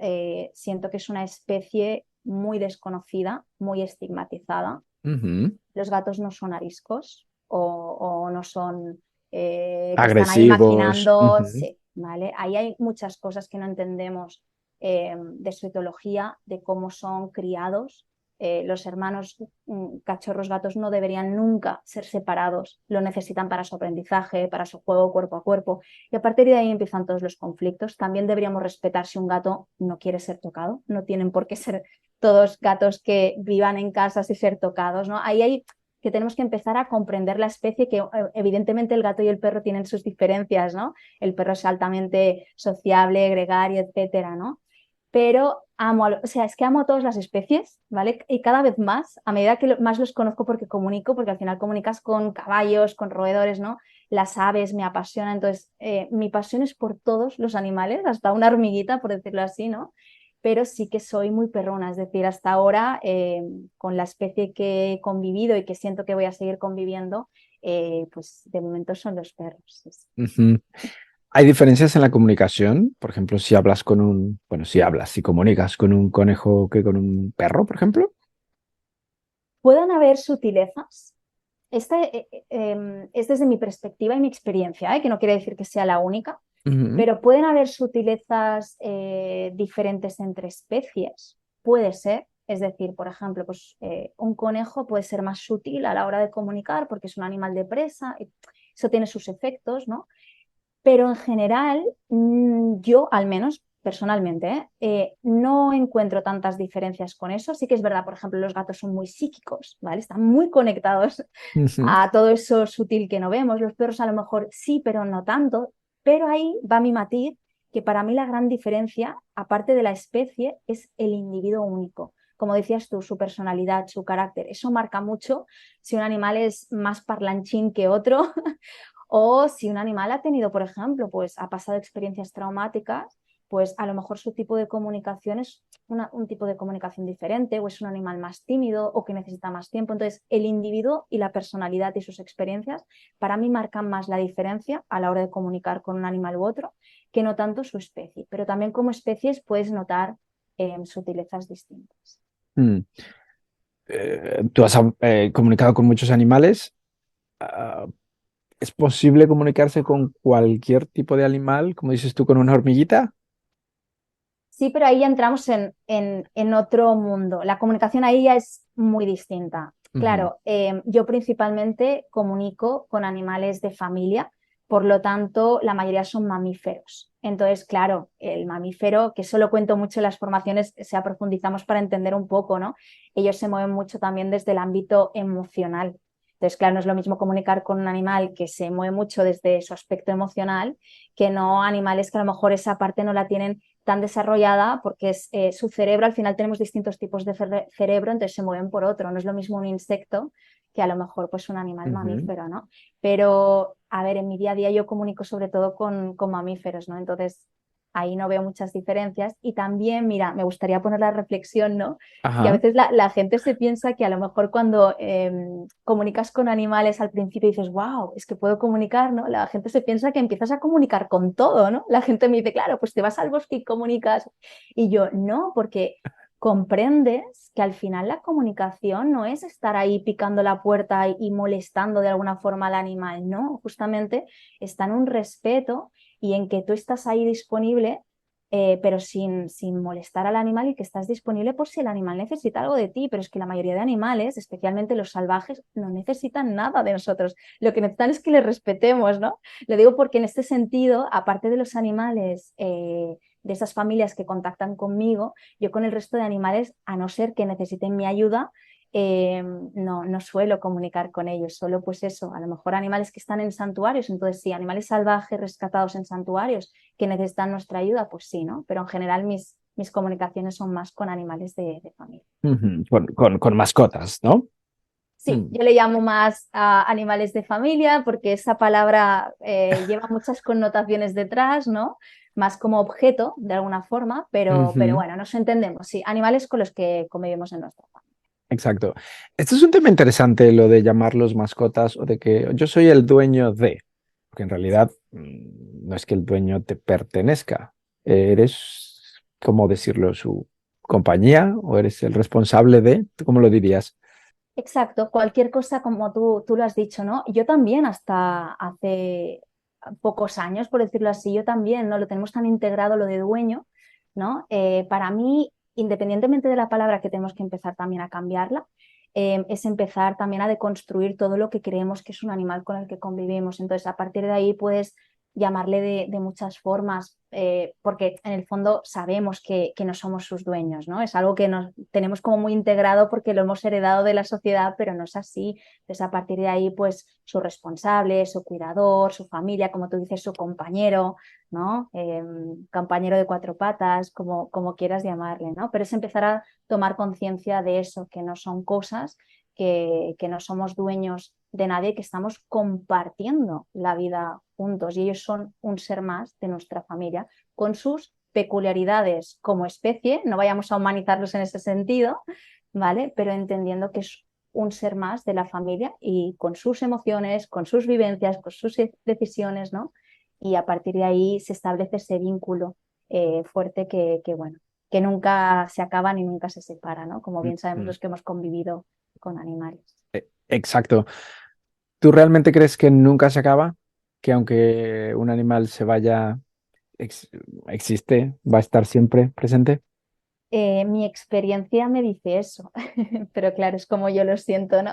siento que es una especie muy desconocida, muy estigmatizada. Ujú. Los gatos no son ariscos o no son que están ahí Agresivos. maquinando, Ujú. sí, ¿vale? Ahí hay muchas cosas que no entendemos de su etología, de cómo son criados, los hermanos cachorros gatos no deberían nunca ser separados, lo necesitan para su aprendizaje, para su juego cuerpo a cuerpo, y a partir de ahí empiezan todos los conflictos. También deberíamos respetar si un gato no quiere ser tocado, no tienen por qué ser todos gatos que vivan en casas y ser tocados, ¿no? Ahí hay que tenemos que empezar a comprender la especie, que evidentemente el gato y el perro tienen sus diferencias, ¿no? El perro es altamente sociable, gregario, etcétera, ¿no? Pero amo, o sea, es que amo a todas las especies, ¿vale? Y cada vez más, a medida que más los conozco porque comunico, porque al final comunicas con caballos, con roedores, ¿no? Las aves me apasionan, entonces mi pasión es por todos los animales, hasta una hormiguita, por decirlo así, ¿no? Pero sí que soy muy perrona, es decir, hasta ahora con la especie que he convivido y que siento que voy a seguir conviviendo, pues de momento son los perros. Sí, sí. Ujú. ¿Hay diferencias en la comunicación? Por ejemplo, si hablas con si comunicas con un conejo que con un perro, por ejemplo. Pueden haber sutilezas. Es desde mi perspectiva y mi experiencia, que no quiere decir que sea la única, Ujú, pero pueden haber sutilezas diferentes entre especies. Puede ser, es decir, por ejemplo, pues, un conejo puede ser más sutil a la hora de comunicar porque es un animal de presa, y eso tiene sus efectos, ¿no? Pero en general, yo al menos personalmente, no encuentro tantas diferencias con eso. Sí que es verdad, por ejemplo, los gatos son muy psíquicos, ¿vale? Están muy conectados ujú, a todo eso sutil que no vemos. Los perros a lo mejor sí, pero no tanto. Pero ahí va mi matiz, que para mí la gran diferencia, aparte de la especie, es el individuo único. Como decías tú, su personalidad, su carácter, eso marca mucho si un animal es más parlanchín que otro o si un animal ha tenido, por ejemplo, pues ha pasado experiencias traumáticas, pues a lo mejor su tipo de comunicación es un tipo de comunicación diferente, o es un animal más tímido o que necesita más tiempo. Entonces, el individuo y la personalidad y sus experiencias para mí marcan más la diferencia a la hora de comunicar con un animal u otro, que no tanto su especie. Pero también como especies puedes notar sutilezas distintas. mm. Tú has comunicado con muchos animales. Ah, ¿es posible comunicarse con cualquier tipo de animal, como dices tú, con una hormiguita? Sí, pero ahí ya entramos en otro mundo. La comunicación ahí ya es muy distinta. Ujú, Claro, yo principalmente comunico con animales de familia, por lo tanto, la mayoría son mamíferos. Entonces, claro, el mamífero, que solo cuento mucho en las formaciones, se profundizamos para entender un poco, ¿no? Ellos se mueven mucho también desde el ámbito emocional. Entonces, claro, no es lo mismo comunicar con un animal que se mueve mucho desde su aspecto emocional que no animales que a lo mejor esa parte no la tienen tan desarrollada porque es, su cerebro, al final tenemos distintos tipos de cerebro, entonces se mueven por otro. No es lo mismo un insecto que a lo mejor pues un animal ujú. mamífero, ¿no? Pero, a ver, en mi día a día yo comunico sobre todo con mamíferos, ¿no? Entonces, ahí no veo muchas diferencias. Y también, mira, me gustaría poner la reflexión, ¿no? Que a Ajá. veces la gente se piensa que a lo mejor cuando comunicas con animales al principio dices, wow, es que puedo comunicar, ¿no? La gente se piensa que empiezas a comunicar con todo, ¿no? La gente me dice, claro, pues te vas al bosque y comunicas. Y yo, no, porque comprendes que al final la comunicación no es estar ahí picando la puerta y molestando de alguna forma al animal, ¿no? Justamente está en un respeto y en que tú estás ahí disponible, pero sin molestar al animal, y que estás disponible por si el animal necesita algo de ti. Pero es que la mayoría de animales, especialmente los salvajes, no necesitan nada de nosotros. Lo que necesitan es que les respetemos, ¿no? Lo digo porque en este sentido, aparte de los animales, de esas familias que contactan conmigo, yo con el resto de animales, a no ser que necesiten mi ayuda, no suelo comunicar con ellos, solo pues eso, a lo mejor animales que están en santuarios, entonces sí, animales salvajes rescatados en santuarios que necesitan nuestra ayuda, pues sí, ¿no? Pero en general mis comunicaciones son más con animales de familia. Ujú, con mascotas, ¿no? Sí, Mm, yo le llamo más a animales de familia porque esa palabra lleva muchas connotaciones detrás, ¿no? Más como objeto, de alguna forma, pero ujú, bueno, nos entendemos, sí, animales con los que convivimos en nuestra familia. exacto. Este es un tema interesante, lo de llamarlos mascotas o de que yo soy el dueño de, porque en realidad no es que el dueño te pertenezca, eres, ¿cómo decirlo? Su compañía o eres el responsable de, ¿tú cómo lo dirías? Exacto, cualquier cosa como tú lo has dicho, ¿no? Yo también hasta hace pocos años, por decirlo así, yo también, ¿no? Lo tenemos tan integrado lo de dueño, ¿no? Para mí independientemente de la palabra, que tenemos que empezar también a cambiarla, es empezar también a deconstruir todo lo que creemos que es un animal con el que convivimos. Entonces, a partir de ahí puedes llamarle de muchas formas, porque en el fondo sabemos que no somos sus dueños, ¿no? Es algo que nos tenemos como muy integrado porque lo hemos heredado de la sociedad, pero no es así. Entonces, a partir de ahí, pues su responsable, su cuidador, su familia, como tú dices, su compañero, ¿no? Compañero de cuatro patas, como quieras llamarle, ¿no? Pero es empezar a tomar conciencia de eso, que no son cosas, que no somos dueños de nadie, que estamos compartiendo la vida juntos y ellos son un ser más de nuestra familia con sus peculiaridades como especie, no vayamos a humanizarlos en ese sentido, ¿vale? Pero entendiendo que es un ser más de la familia y con sus emociones, con sus vivencias, con sus decisiones, ¿no? Y a partir de ahí se establece ese vínculo fuerte bueno, que nunca se acaba ni nunca se separa, ¿no? Como bien sabemos Ujú. los que hemos convivido con animales. Exacto. ¿Tú realmente crees que nunca se acaba? Que aunque un animal se vaya, ex- existe, va a estar siempre presente. Mi experiencia me dice eso, pero claro, es como yo lo siento, ¿no?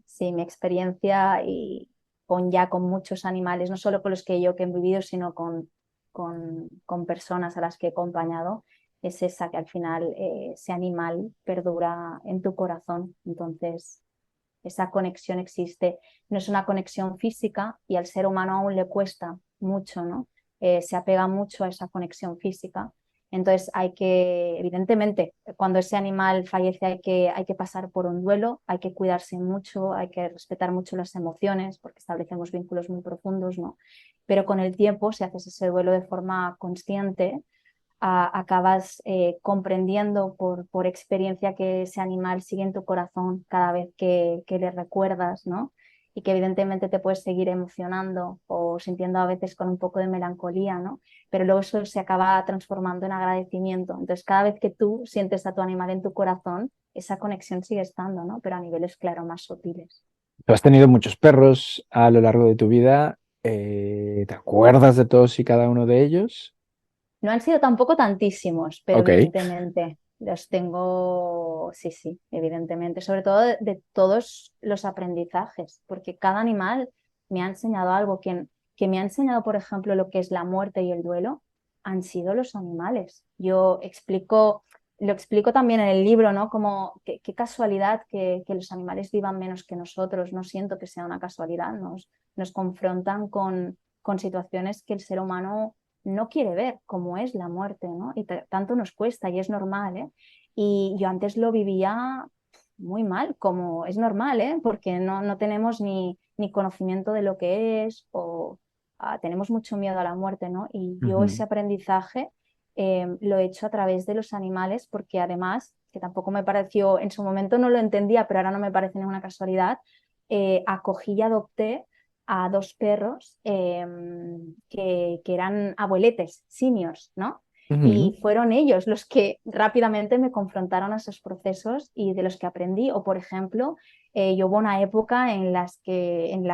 Sí, mi experiencia y con muchos animales, no solo con los que yo que he vivido, sino con personas a las que he acompañado, es esa que al final ese animal perdura en tu corazón. Entonces, esa conexión existe. No es una conexión física y al ser humano aún le cuesta mucho, ¿no? Se apega mucho a esa conexión física. Entonces hay que, evidentemente, cuando ese animal fallece hay que pasar por un duelo, hay que cuidarse mucho, hay que respetar mucho las emociones porque establecemos vínculos muy profundos, ¿no? Pero con el tiempo, si haces ese duelo de forma consciente, acabas comprendiendo por experiencia que ese animal sigue en tu corazón cada vez que le recuerdas, ¿no? Y que evidentemente te puedes seguir emocionando o sintiendo a veces con un poco de melancolía, ¿no? Pero luego eso se acaba transformando en agradecimiento. Entonces, cada vez que tú sientes a tu animal en tu corazón, esa conexión sigue estando, ¿no? Pero a niveles, claro, más sutiles. Tú has tenido muchos perros a lo largo de tu vida. ¿Te acuerdas de todos y cada uno de ellos? No han sido tampoco tantísimos, pero Ok. evidentemente los tengo, sí, sí, evidentemente, sobre todo de todos los aprendizajes, porque cada animal me ha enseñado algo. Que me ha enseñado, por ejemplo, lo que es la muerte y el duelo, han sido los animales. Lo explico también en el libro, ¿no? Como qué casualidad que los animales vivan menos que nosotros. No siento que sea una casualidad, nos confrontan con situaciones que el ser humano no quiere ver, cómo es la muerte, ¿no? Y tanto nos cuesta y es normal, ¿eh? Y yo antes lo vivía muy mal, como es normal, ¿eh? Porque no tenemos ni conocimiento de lo que es o tenemos mucho miedo a la muerte, ¿no? Y yo Ujú. ese aprendizaje lo he hecho a través de los animales porque además, que tampoco me pareció, en su momento no lo entendía, pero ahora no me parece ninguna casualidad, acogí y adopté a dos perros que eran abueletes, seniors, ¿no? Ujú. Y fueron ellos los que rápidamente me confrontaron a esos procesos y de los que aprendí. O, por ejemplo, yo hubo una época en la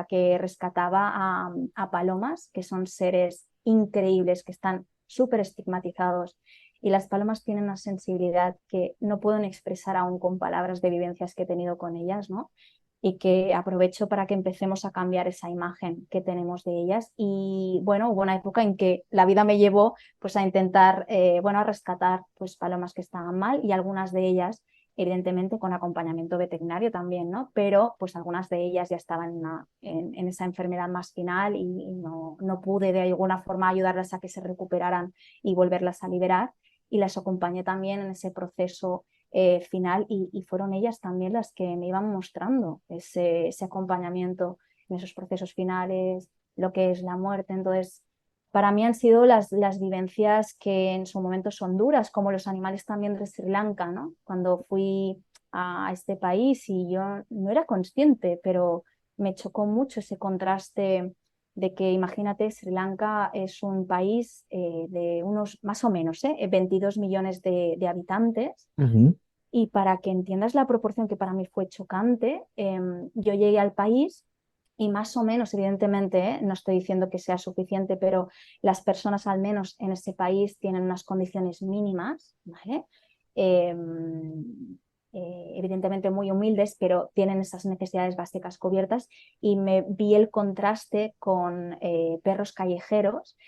que rescataba a palomas, que son seres increíbles, que están súper estigmatizados. Y las palomas tienen una sensibilidad que no puedo ni expresar aún con palabras de vivencias que he tenido con ellas, ¿no? Y que aprovecho para que empecemos a cambiar esa imagen que tenemos de ellas. Y bueno, hubo una época en que la vida me llevó pues a intentar, bueno, a rescatar pues palomas que estaban mal y algunas de ellas, evidentemente con acompañamiento veterinario también, ¿no? Pero pues algunas de ellas ya estaban en esa enfermedad más final y no pude de alguna forma ayudarlas a que se recuperaran y volverlas a liberar. Y las acompañé también en ese proceso final y fueron ellas también las que me iban mostrando ese acompañamiento en esos procesos finales, lo que es la muerte. Entonces, para mí han sido las vivencias que en su momento son duras, como los animales también de Sri Lanka, ¿no? Cuando fui a este país y yo no era consciente, pero me chocó mucho ese contraste de que, imagínate, Sri Lanka es un país de unos, más o menos, 22 millones de habitantes Ujú. y para que entiendas la proporción que para mí fue chocante, yo llegué al país y más o menos, evidentemente, no estoy diciendo que sea suficiente, pero las personas al menos en ese país tienen unas condiciones mínimas, ¿vale? Eh, Evidentemente muy humildes, pero tienen esas necesidades básicas cubiertas, y me vi el contraste con perros callejeros,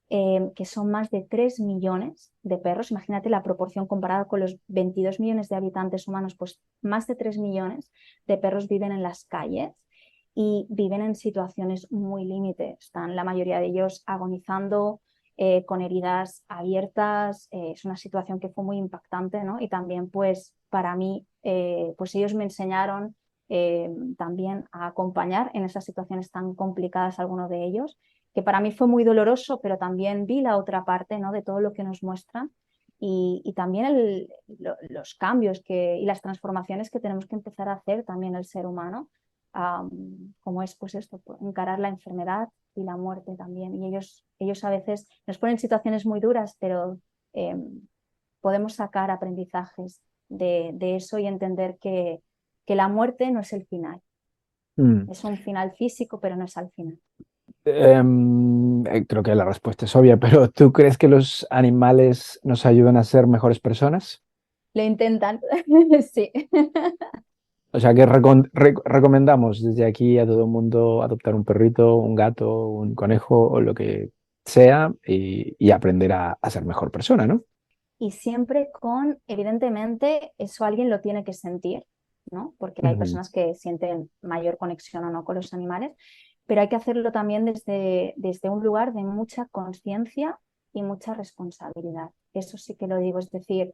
que son más de 3 millones de perros. Imagínate la proporción comparada con los 22 millones de habitantes humanos, pues más de 3 millones de perros viven en las calles y viven en situaciones muy límite. Están la mayoría de ellos agonizando, con heridas abiertas. Es una situación que fue muy impactante, ¿no? Y también pues para mí, pues ellos me enseñaron también a acompañar en esas situaciones tan complicadas a algunos de ellos, que para mí fue muy doloroso, pero también vi la otra parte, ¿no? De todo lo que nos muestran, y también los cambios y las transformaciones que tenemos que empezar a hacer también el ser humano, como es pues esto, pues, encarar la enfermedad y la muerte también. Y ellos a veces nos ponen situaciones muy duras, pero eh, podemos sacar aprendizajes de eso y entender que la muerte no es el final. Mm. Es un final físico, pero no es al final. Creo que la respuesta es obvia, pero ¿tú crees que los animales nos ayudan a ser mejores personas? Lo intentan, sí. O sea, que recomendamos desde aquí a todo el mundo adoptar un perrito, un gato, un conejo o lo que sea y aprender a ser mejor persona, ¿no? Y siempre con, evidentemente, eso alguien lo tiene que sentir, ¿no? Porque hay Ujú. personas que sienten mayor conexión o no con los animales, pero hay que hacerlo también desde un lugar de mucha conciencia y mucha responsabilidad. Eso sí que lo digo, es decir,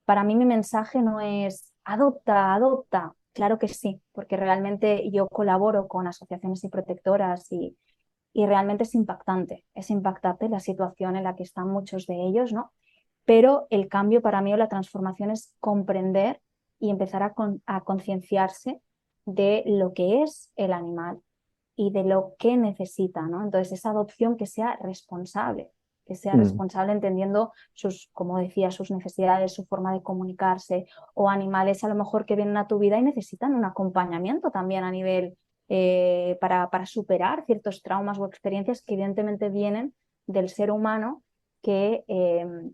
para mí mi mensaje no es adopta, adopta. Claro que sí, porque realmente yo colaboro con asociaciones y protectoras, y realmente es impactante la situación en la que están muchos de ellos, ¿no? Pero el cambio para mí, o la transformación, es comprender y empezar a concienciarse de lo que es el animal y de lo que necesita, ¿no? Entonces, esa adopción que sea Mm. responsable entendiendo sus, como decía, sus necesidades, su forma de comunicarse, o animales a lo mejor que vienen a tu vida y necesitan un acompañamiento también a nivel, para superar ciertos traumas o experiencias que evidentemente vienen del ser humano, que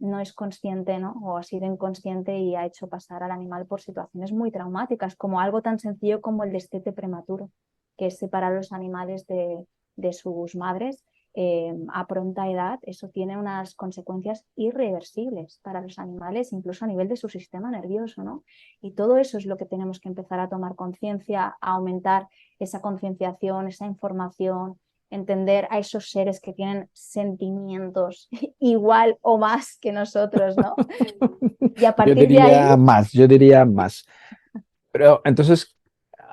no es consciente, ¿no? O ha sido inconsciente y ha hecho pasar al animal por situaciones muy traumáticas, como algo tan sencillo como el destete prematuro, que es separar a los animales de sus madres a pronta edad. Eso tiene unas consecuencias irreversibles para los animales, incluso a nivel de su sistema nervioso, ¿no? Y todo eso es lo que tenemos que empezar a tomar conciencia, a aumentar esa concienciación, esa información, entender a esos seres que tienen sentimientos igual o más que nosotros, ¿no? Y a Yo partir de ahí, diría más, yo diría más. Pero entonces,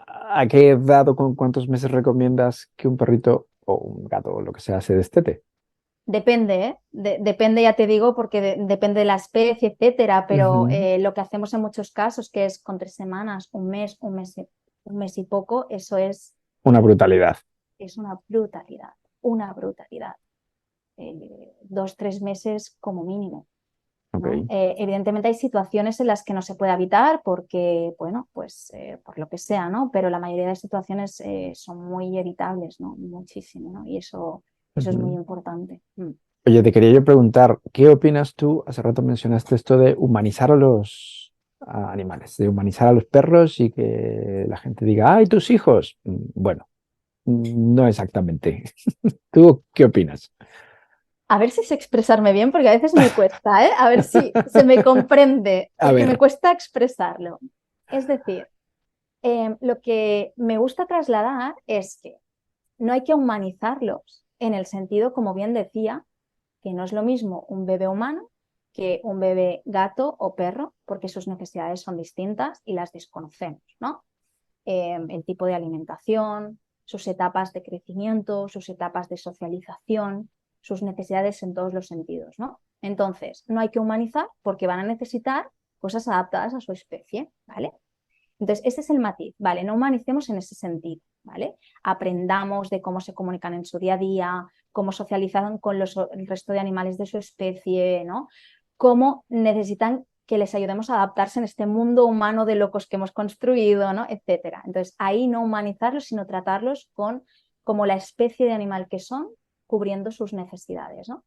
¿a qué edad o con cuántos meses recomiendas que un perrito o un gato o lo que sea se destete? depende, ¿eh? Depende, ya te digo, porque depende de la especie, etcétera, pero Ujú. lo que hacemos en muchos casos, que es con 3 semanas, un mes y poco, eso Una brutalidad. es una brutalidad, una brutalidad. 2, 3 meses como mínimo, ¿no? Ok. Evidentemente hay situaciones en las que no se puede evitar porque, bueno, pues por lo que sea, ¿no? Pero la mayoría de situaciones son muy evitables, ¿no? Muchísimo, ¿no? Y eso es muy Ujú. importante. Mm. Oye, te quería yo preguntar, ¿qué opinas tú? Hace rato mencionaste esto de humanizar a los animales, de humanizar a los perros y que la gente diga, ¡ay, tus hijos! Bueno, no exactamente. ¿Tú qué opinas? A ver si sé expresarme bien, porque a veces me cuesta, ¿eh? A ver si se me comprende, A porque me ver. cuesta expresarlo. Es decir, lo que me gusta trasladar es que no hay que humanizarlos en el sentido, como bien decía, que no es lo mismo un bebé humano que un bebé gato o perro, porque sus necesidades son distintas y las desconocemos, ¿no? El tipo de alimentación, sus etapas de crecimiento, sus etapas de socialización, sus necesidades en todos los sentidos, ¿no? Entonces, no hay que humanizar porque van a necesitar cosas adaptadas a su especie, ¿vale? Entonces, ese es el matiz, ¿vale? No humanicemos en ese sentido, ¿vale? Aprendamos de cómo se comunican en su día a día, cómo socializan con el resto de animales de su especie, ¿no? Cómo necesitan que les ayudemos a adaptarse en este mundo humano de locos que hemos construido, ¿no? Etcétera. Entonces, ahí no humanizarlos, sino tratarlos con como la especie de animal que son, cubriendo sus necesidades, ¿no?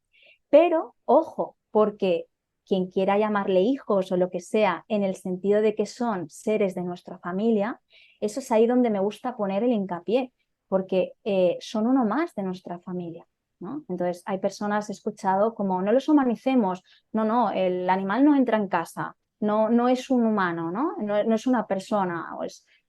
Pero, ojo, porque quien quiera llamarle hijos o lo que sea, en el sentido de que son seres de nuestra familia, eso es ahí donde me gusta poner el hincapié, porque son uno más de nuestra familia, ¿no? Entonces, hay personas, he escuchado como, no los humanicemos, no, el animal no entra en casa, no es un humano, no es una persona.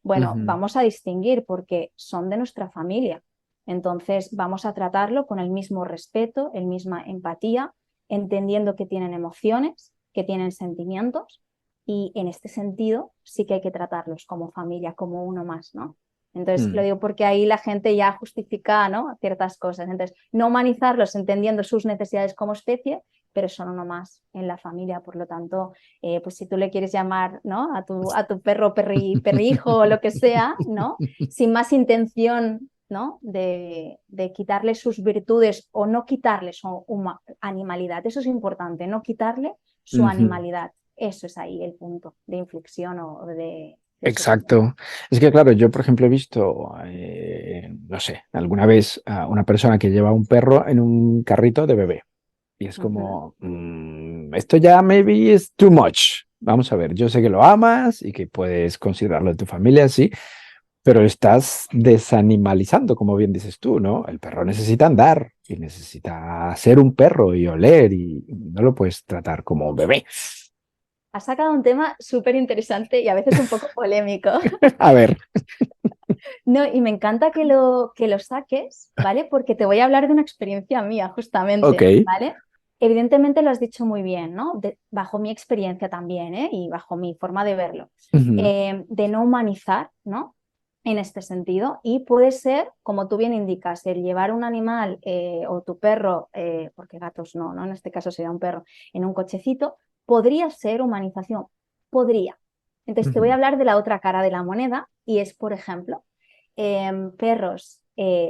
Bueno, Ujú. vamos a distinguir porque son de nuestra familia. Entonces, vamos a tratarlo con el mismo respeto, el misma empatía, entendiendo que tienen emociones, que tienen sentimientos, y en este sentido sí que hay que tratarlos como familia, como uno más, ¿no? Entonces, lo Mm. digo porque ahí la gente ya justifica, ¿no?, ciertas cosas. Entonces, no humanizarlos entendiendo sus necesidades como especie, pero son uno más en la familia. Por lo tanto, pues si tú le quieres llamar, ¿no?, a tu perro, perrijo o lo que sea, ¿no?, sin más intención, ¿no?, de quitarle sus virtudes o no quitarle su animalidad. Eso es importante, no quitarle su Ujú. animalidad. Eso es ahí el punto de inflexión o de solución. Exacto. Es que, claro, yo, por ejemplo, he visto, no sé, alguna vez a una persona que lleva un perro en un carrito de bebé. Y es Ujú. como, esto ya maybe is too much. Vamos a ver, yo sé que lo amas y que puedes considerarlo de tu familia, sí, pero estás desanimalizando, como bien dices tú, ¿no? El perro necesita andar y necesita ser un perro y oler y no lo puedes tratar como un bebé. Has sacado un tema súper interesante y a veces un poco polémico. A ver, No, y me encanta que lo saques, ¿vale? Porque te voy a hablar de una experiencia mía, ok. justamente, ¿vale? Evidentemente lo has dicho muy bien, ¿no? Bajo mi experiencia también, ¿eh? Y bajo mi forma de verlo, Ujú, de no humanizar, ¿no? En este sentido. Y puede ser, como tú bien indicas, el llevar un animal o tu perro, porque gatos no, en este caso sería un perro, en un cochecito, podría ser humanización, podría. Entonces te voy a ujú, hablar de la otra cara de la moneda y es, por ejemplo, perros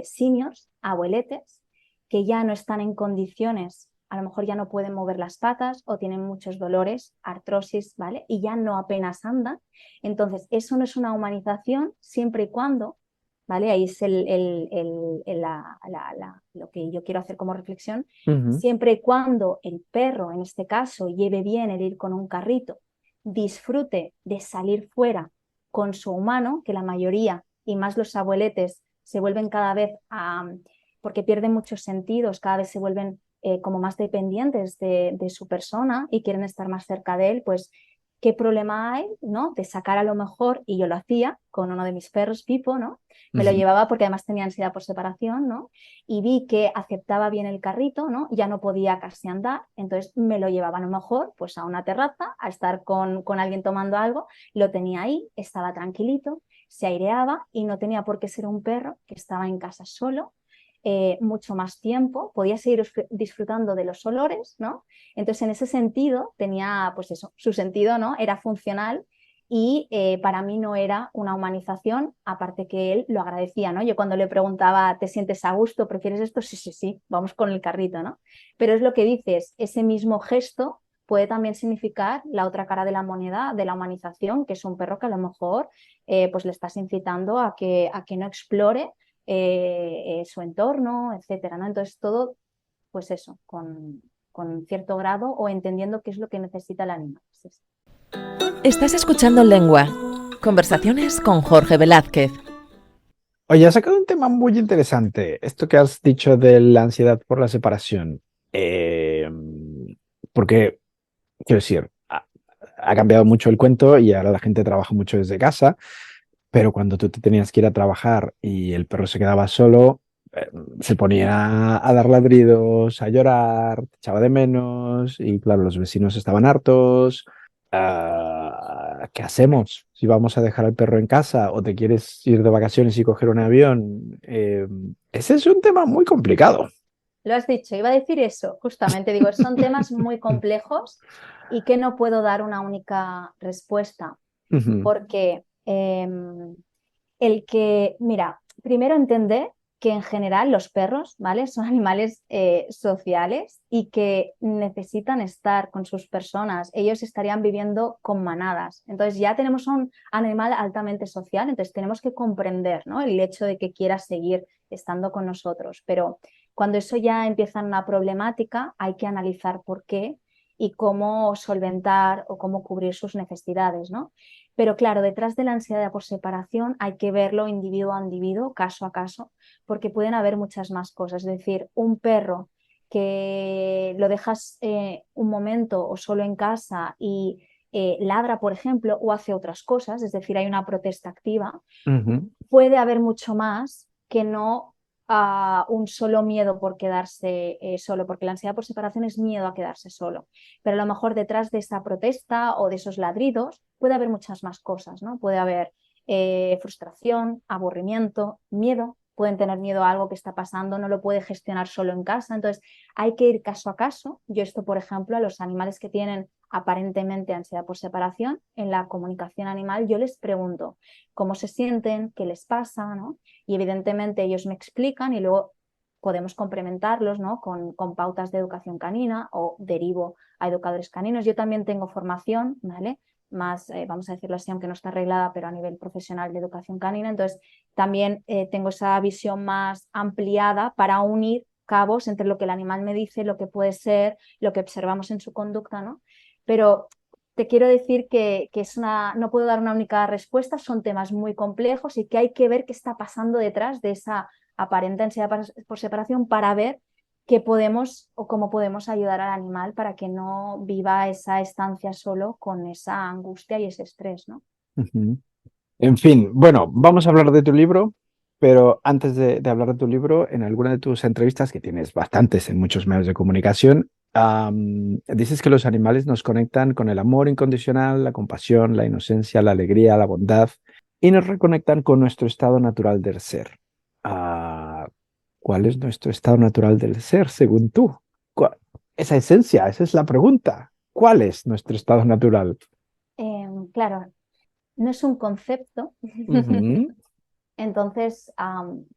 seniors, abueletes, que ya no están en condiciones, a lo mejor ya no pueden mover las patas o tienen muchos dolores, artrosis, ¿vale? Y ya no apenas andan. Entonces, eso no es una humanización siempre y cuando, ¿vale? Ahí es lo que yo quiero hacer como reflexión, ujú, siempre y cuando el perro, en este caso, lleve bien el ir con un carrito, disfrute de salir fuera con su humano, que la mayoría y más los abueletes se vuelven cada vez, porque pierden muchos sentidos, cada vez se vuelven como más dependientes de su persona y quieren estar más cerca de él, pues qué problema hay, ¿no?, de sacar a lo mejor, y yo lo hacía con uno de mis perros, Pipo, ¿no? Me lo ujú. llevaba porque además tenía ansiedad por separación, ¿no? Y vi que aceptaba bien el carrito, ¿no? Ya no podía casi andar, entonces me lo llevaba a lo mejor pues a una terraza, a estar con alguien tomando algo, lo tenía ahí, estaba tranquilito, se aireaba y no tenía por qué ser un perro que estaba en casa solo mucho más tiempo, podía seguir disfrutando de los olores, ¿no? Entonces, en ese sentido, tenía, pues eso, su sentido, ¿no?, era funcional y para mí no era una humanización, aparte que él lo agradecía, ¿no? Yo cuando le preguntaba, ¿te sientes a gusto? ¿Prefieres esto? Sí, sí, sí, vamos con el carrito, ¿no? Pero es lo que dices, ese mismo gesto puede también significar la otra cara de la moneda de la humanización, que es un perro que a lo mejor pues le estás incitando a que no explore su entorno, etcétera, ¿no? Entonces todo, pues eso, con cierto grado o entendiendo qué es lo que necesita el animal. Sí, sí. Estás escuchando Lengua. Conversaciones con Jorge Velázquez. Oye, has sacado un tema muy interesante. Esto que has dicho de la ansiedad por la separación. Porque, quiero decir, ha cambiado mucho el cuento y ahora la gente trabaja mucho desde casa, pero cuando tú te tenías que ir a trabajar y el perro se quedaba solo, eh, se ponía a dar ladridos, a llorar, te echaba de menos y claro, los vecinos estaban hartos. ¿Qué hacemos? Si vamos a dejar al perro en casa o te quieres ir de vacaciones y coger un avión, ese es un tema muy complicado. Lo has dicho, iba a decir eso, justamente, digo, son temas muy complejos y que no puedo dar una única respuesta, Ujú, porque mira, primero entender que en general los perros, ¿vale?, son animales sociales y que necesitan estar con sus personas. Ellos estarían viviendo con manadas. Entonces ya tenemos un animal altamente social, entonces tenemos que comprender, ¿no?, el hecho de que quiera seguir estando con nosotros. Pero cuando eso ya empieza en una problemática, hay que analizar por qué y cómo solventar o cómo cubrir sus necesidades, ¿no? Pero claro, detrás de la ansiedad por separación hay que verlo individuo a individuo, caso a caso, porque pueden haber muchas más cosas. Es decir, un perro que lo dejas un momento o solo en casa y ladra, por ejemplo, o hace otras cosas, es decir, hay una protesta activa, Ujú, puede haber mucho más que no un solo miedo por quedarse solo, porque la ansiedad por separación es miedo a quedarse solo. Pero a lo mejor detrás de esa protesta o de esos ladridos puede haber muchas más cosas, ¿no? Puede haber frustración, aburrimiento, miedo. Pueden tener miedo a algo que está pasando, no lo puede gestionar solo en casa. Entonces, hay que ir caso a caso. Yo esto, por ejemplo, a los animales que tienen aparentemente ansiedad por separación, en la comunicación animal, yo les pregunto cómo se sienten, qué les pasa, ¿no? Y evidentemente ellos me explican y luego podemos complementarlos, ¿no? con pautas de educación canina o derivo a educadores caninos. Yo también tengo formación, ¿vale? Más, vamos a decirlo así, aunque no está arreglada, pero a nivel profesional de educación canina. Entonces, también tengo esa visión más ampliada para unir cabos entre lo que el animal me dice, lo que puede ser, lo que observamos en su conducta, ¿no? Pero te quiero decir que no puedo dar una única respuesta, son temas muy complejos y que hay que ver qué está pasando detrás de esa aparente ansiedad por separación para ver qué podemos o cómo podemos ayudar al animal para que no viva esa estancia solo con esa angustia y ese estrés, ¿no? ujú. En fin, bueno, vamos a hablar de tu libro, pero antes de hablar de tu libro, en alguna de tus entrevistas, que tienes bastantes en muchos medios de comunicación, dices que los animales nos conectan con el amor incondicional, la compasión, la inocencia, la alegría, la bondad, y nos reconectan con nuestro estado natural del ser. Ah, ¿Cuál es nuestro estado natural del ser, según tú? Esa esencia, esa es la pregunta. ¿Cuál es nuestro estado natural? Claro, no es un concepto. Ujú, Entonces,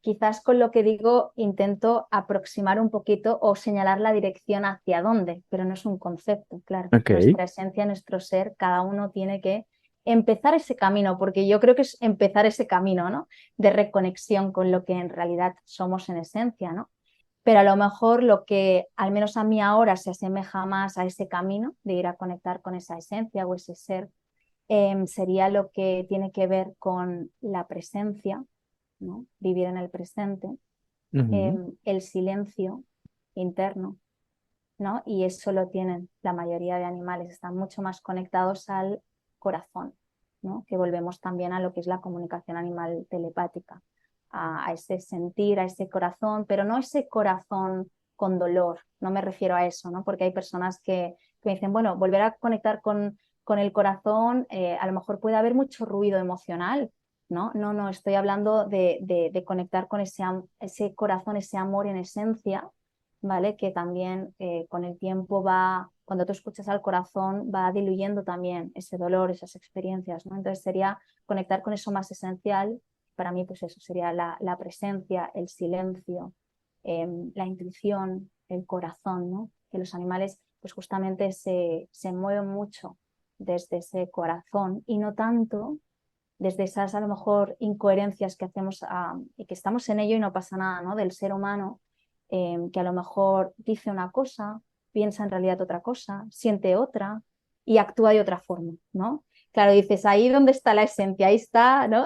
quizás con lo que digo intento aproximar un poquito o señalar la dirección hacia dónde, pero no es un concepto, claro. ok. Nuestra esencia, nuestro ser, cada uno tiene que empezar ese camino, porque yo creo que es empezar ese camino, ¿no? De reconexión con lo que en realidad somos en esencia, ¿no? Pero a lo mejor lo que al menos a mí ahora se asemeja más a ese camino de ir a conectar con esa esencia o ese ser, sería lo que tiene que ver con la presencia, ¿no? Vivir en el presente, Ujú, el silencio interno, ¿no? Y eso lo tienen la mayoría de animales, están mucho más conectados al corazón, ¿no? Que volvemos también a lo que es la comunicación animal telepática, a ese sentir, a ese corazón, pero no ese corazón con dolor, no me refiero a eso, ¿no? Porque hay personas que me dicen, bueno, volver a conectar con el corazón, a lo mejor puede haber mucho ruido emocional, ¿no? No, no, estoy hablando de conectar con ese corazón, ese amor en esencia, ¿vale? Que también con el tiempo va, cuando tú escuchas al corazón, va diluyendo también ese dolor, esas experiencias, ¿no? Entonces sería conectar con eso más esencial. Para mí, pues eso sería la presencia, el silencio, la intuición, el corazón, ¿no? Que los animales, pues justamente se mueven mucho desde ese corazón y no tanto desde esas a lo mejor incoherencias que hacemos y que estamos en ello y no pasa nada, ¿no? Del ser humano, que a lo mejor dice una cosa, piensa en realidad otra cosa, siente otra y actúa de otra forma, ¿no? Claro, dices, ahí donde está la esencia, ahí está, ¿no?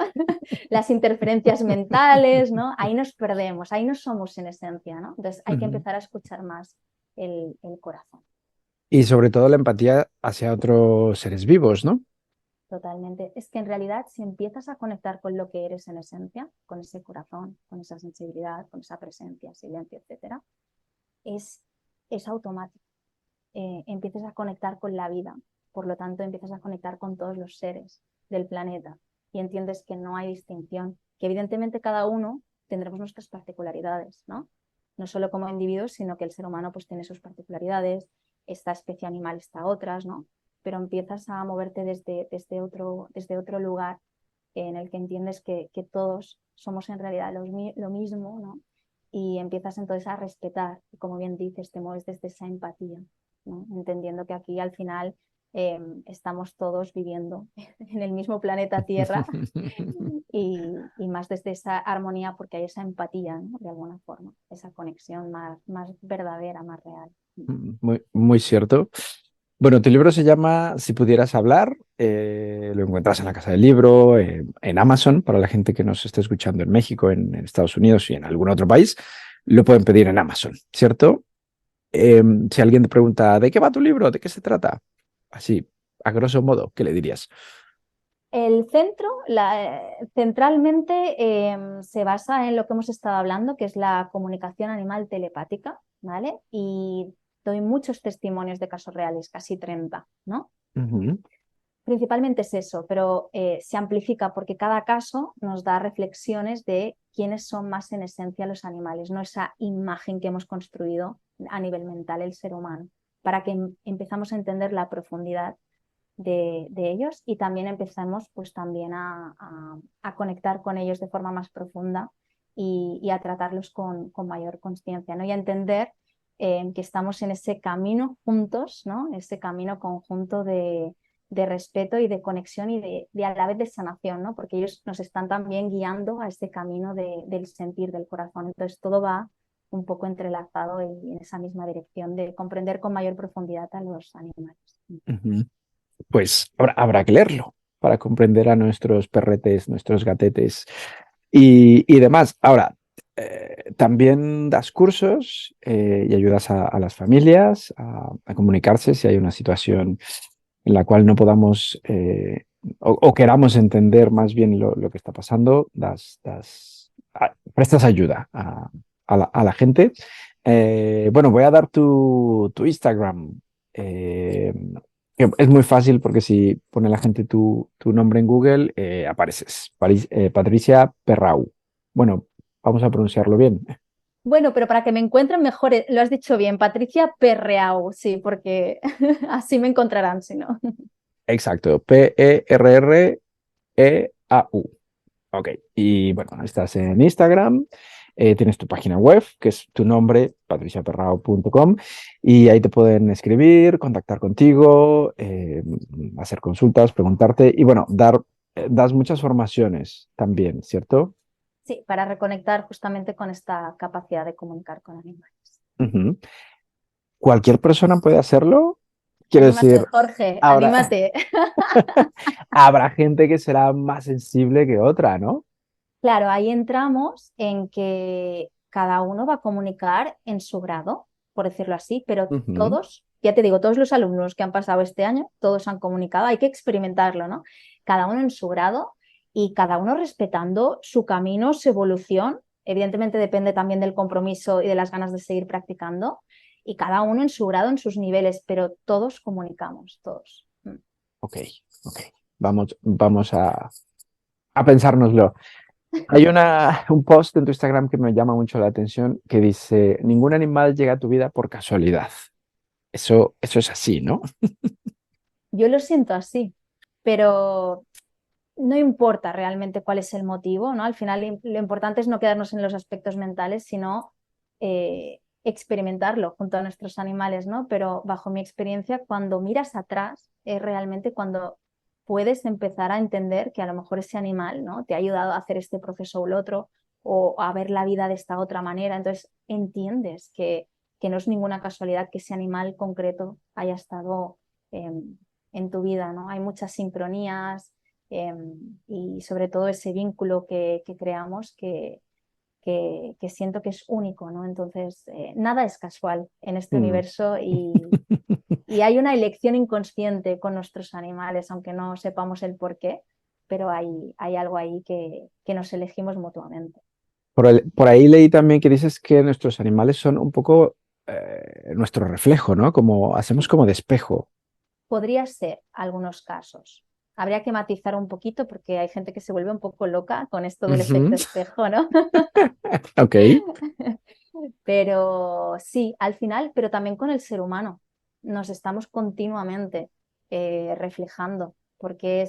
Las interferencias mentales, ¿no? Ahí nos perdemos, ahí no somos en esencia, ¿no? Entonces hay que ujú. empezar a escuchar más el corazón. Y sobre todo la empatía hacia otros seres vivos, ¿no? Totalmente. Es que en realidad si empiezas a conectar con lo que eres en esencia, con ese corazón, con esa sensibilidad, con esa presencia, silencio, etcétera, es, es automático. Empiezas a conectar con la vida, por lo tanto empiezas a conectar con todos los seres del planeta y entiendes que no hay distinción, que evidentemente cada uno tendremos nuestras particularidades, ¿no? No solo como individuos, sino que el ser humano pues tiene sus particularidades, esta especie animal está otras, ¿no? Pero empiezas a moverte desde otro lugar en el que entiendes que todos somos en realidad lo mismo, ¿no? Y empiezas entonces a respetar, y como bien dices, te mueves desde esa empatía, ¿no? Entendiendo que aquí al final estamos todos viviendo en el mismo planeta Tierra y más desde esa armonía porque hay esa empatía, ¿no? De alguna forma, esa conexión más verdadera, más real. Muy, muy cierto. Bueno, tu libro se llama Si pudieras hablar. Lo encuentras en la Casa del Libro, en Amazon, para la gente que nos esté escuchando en México, en Estados Unidos y en algún otro país. Lo pueden pedir en Amazon, ¿cierto? Si alguien te pregunta, ¿de qué va tu libro? ¿De qué se trata? Así, a grosso modo, ¿qué le dirías? El centro, centralmente, se basa en lo que hemos estado hablando, que es la comunicación animal telepática, ¿vale? Y doy muchos testimonios de casos reales, casi 30, ¿no? Ujú, Principalmente es eso, pero se amplifica porque cada caso nos da reflexiones de quiénes son más en esencia los animales, no esa imagen que hemos construido a nivel mental el ser humano, para que empezamos a entender la profundidad de ellos y también empezamos pues también a conectar con ellos de forma más profunda y a tratarlos con mayor conciencia, ¿no? Y a entender que estamos en ese camino juntos, ¿no? Ese camino conjunto de respeto y de conexión y de a la vez de sanación, ¿no? Porque ellos nos están también guiando a ese camino del sentir del corazón. Entonces todo va un poco entrelazado y en esa misma dirección de comprender con mayor profundidad a los animales. ujú. Pues habrá que leerlo para comprender a nuestros perretes, nuestros gatetes y demás. Ahora, también das cursos y ayudas a las familias a comunicarse si hay una situación en la cual no podamos o queramos entender más bien lo que está pasando, prestas ayuda a la gente. Bueno, voy a dar tu Instagram. eh, que es muy fácil porque si pone la gente tu nombre en Google, apareces. Patricia Perrau. Bueno, vamos a pronunciarlo bien. Bueno, pero para que me encuentren mejor, lo has dicho bien, Patricia Perreau, sí, porque así me encontrarán, si no. Exacto, Perreau. Ok, y bueno, estás en Instagram, tienes tu página web, que es tu nombre, patriciaperrao.com, y ahí te pueden escribir, contactar contigo, hacer consultas, preguntarte, y bueno, das muchas formaciones también, ¿cierto? Sí, para reconectar justamente con esta capacidad de comunicar con animales. Ujú. ¿Cualquier persona puede hacerlo? Quiero decir, Anímate, Jorge, habrá, anímate. habrá gente que será más sensible que otra, ¿no? Claro, ahí entramos en que cada uno va a comunicar en su grado, por decirlo así, pero Ujú, todos, ya te digo, todos los alumnos que han pasado este año, todos han comunicado, hay que experimentarlo, ¿no? Cada uno en su grado y cada uno respetando su camino, su evolución. Evidentemente depende también del compromiso y de las ganas de seguir practicando. Y cada uno en su grado, en sus niveles, pero todos comunicamos, todos. ok, ok. Vamos a pensárnoslo. Hay un post en tu Instagram que me llama mucho la atención que dice, ningún animal llega a tu vida por casualidad. Eso es así, ¿no? Yo lo siento así, pero no importa realmente cuál es el motivo, ¿no? Al final lo importante es no quedarnos en los aspectos mentales, sino experimentarlo junto a nuestros animales, ¿no? Pero bajo mi experiencia, cuando miras atrás, es realmente cuando puedes empezar a entender que a lo mejor ese animal, ¿no? Te ha ayudado a hacer este proceso o el otro, o a ver la vida de esta otra manera. Entonces entiendes que no es ninguna casualidad que ese animal concreto haya estado en tu vida, ¿no? Hay muchas sincronías y sobre todo ese vínculo que creamos que siento que es único, ¿no? Entonces, nada es casual en este Mm. universo y hay una elección inconsciente con nuestros animales, aunque no sepamos el por qué, pero hay algo ahí que nos elegimos mutuamente. Por ahí leí también que dices que nuestros animales son un poco nuestro reflejo, ¿no? Como hacemos como de espejo. Podría ser algunos casos. Habría que matizar un poquito porque hay gente que se vuelve un poco loca con esto del efecto Ujú. espejo, ¿no? Ok. Pero sí, al final, pero también con el ser humano. Nos estamos continuamente reflejando, porque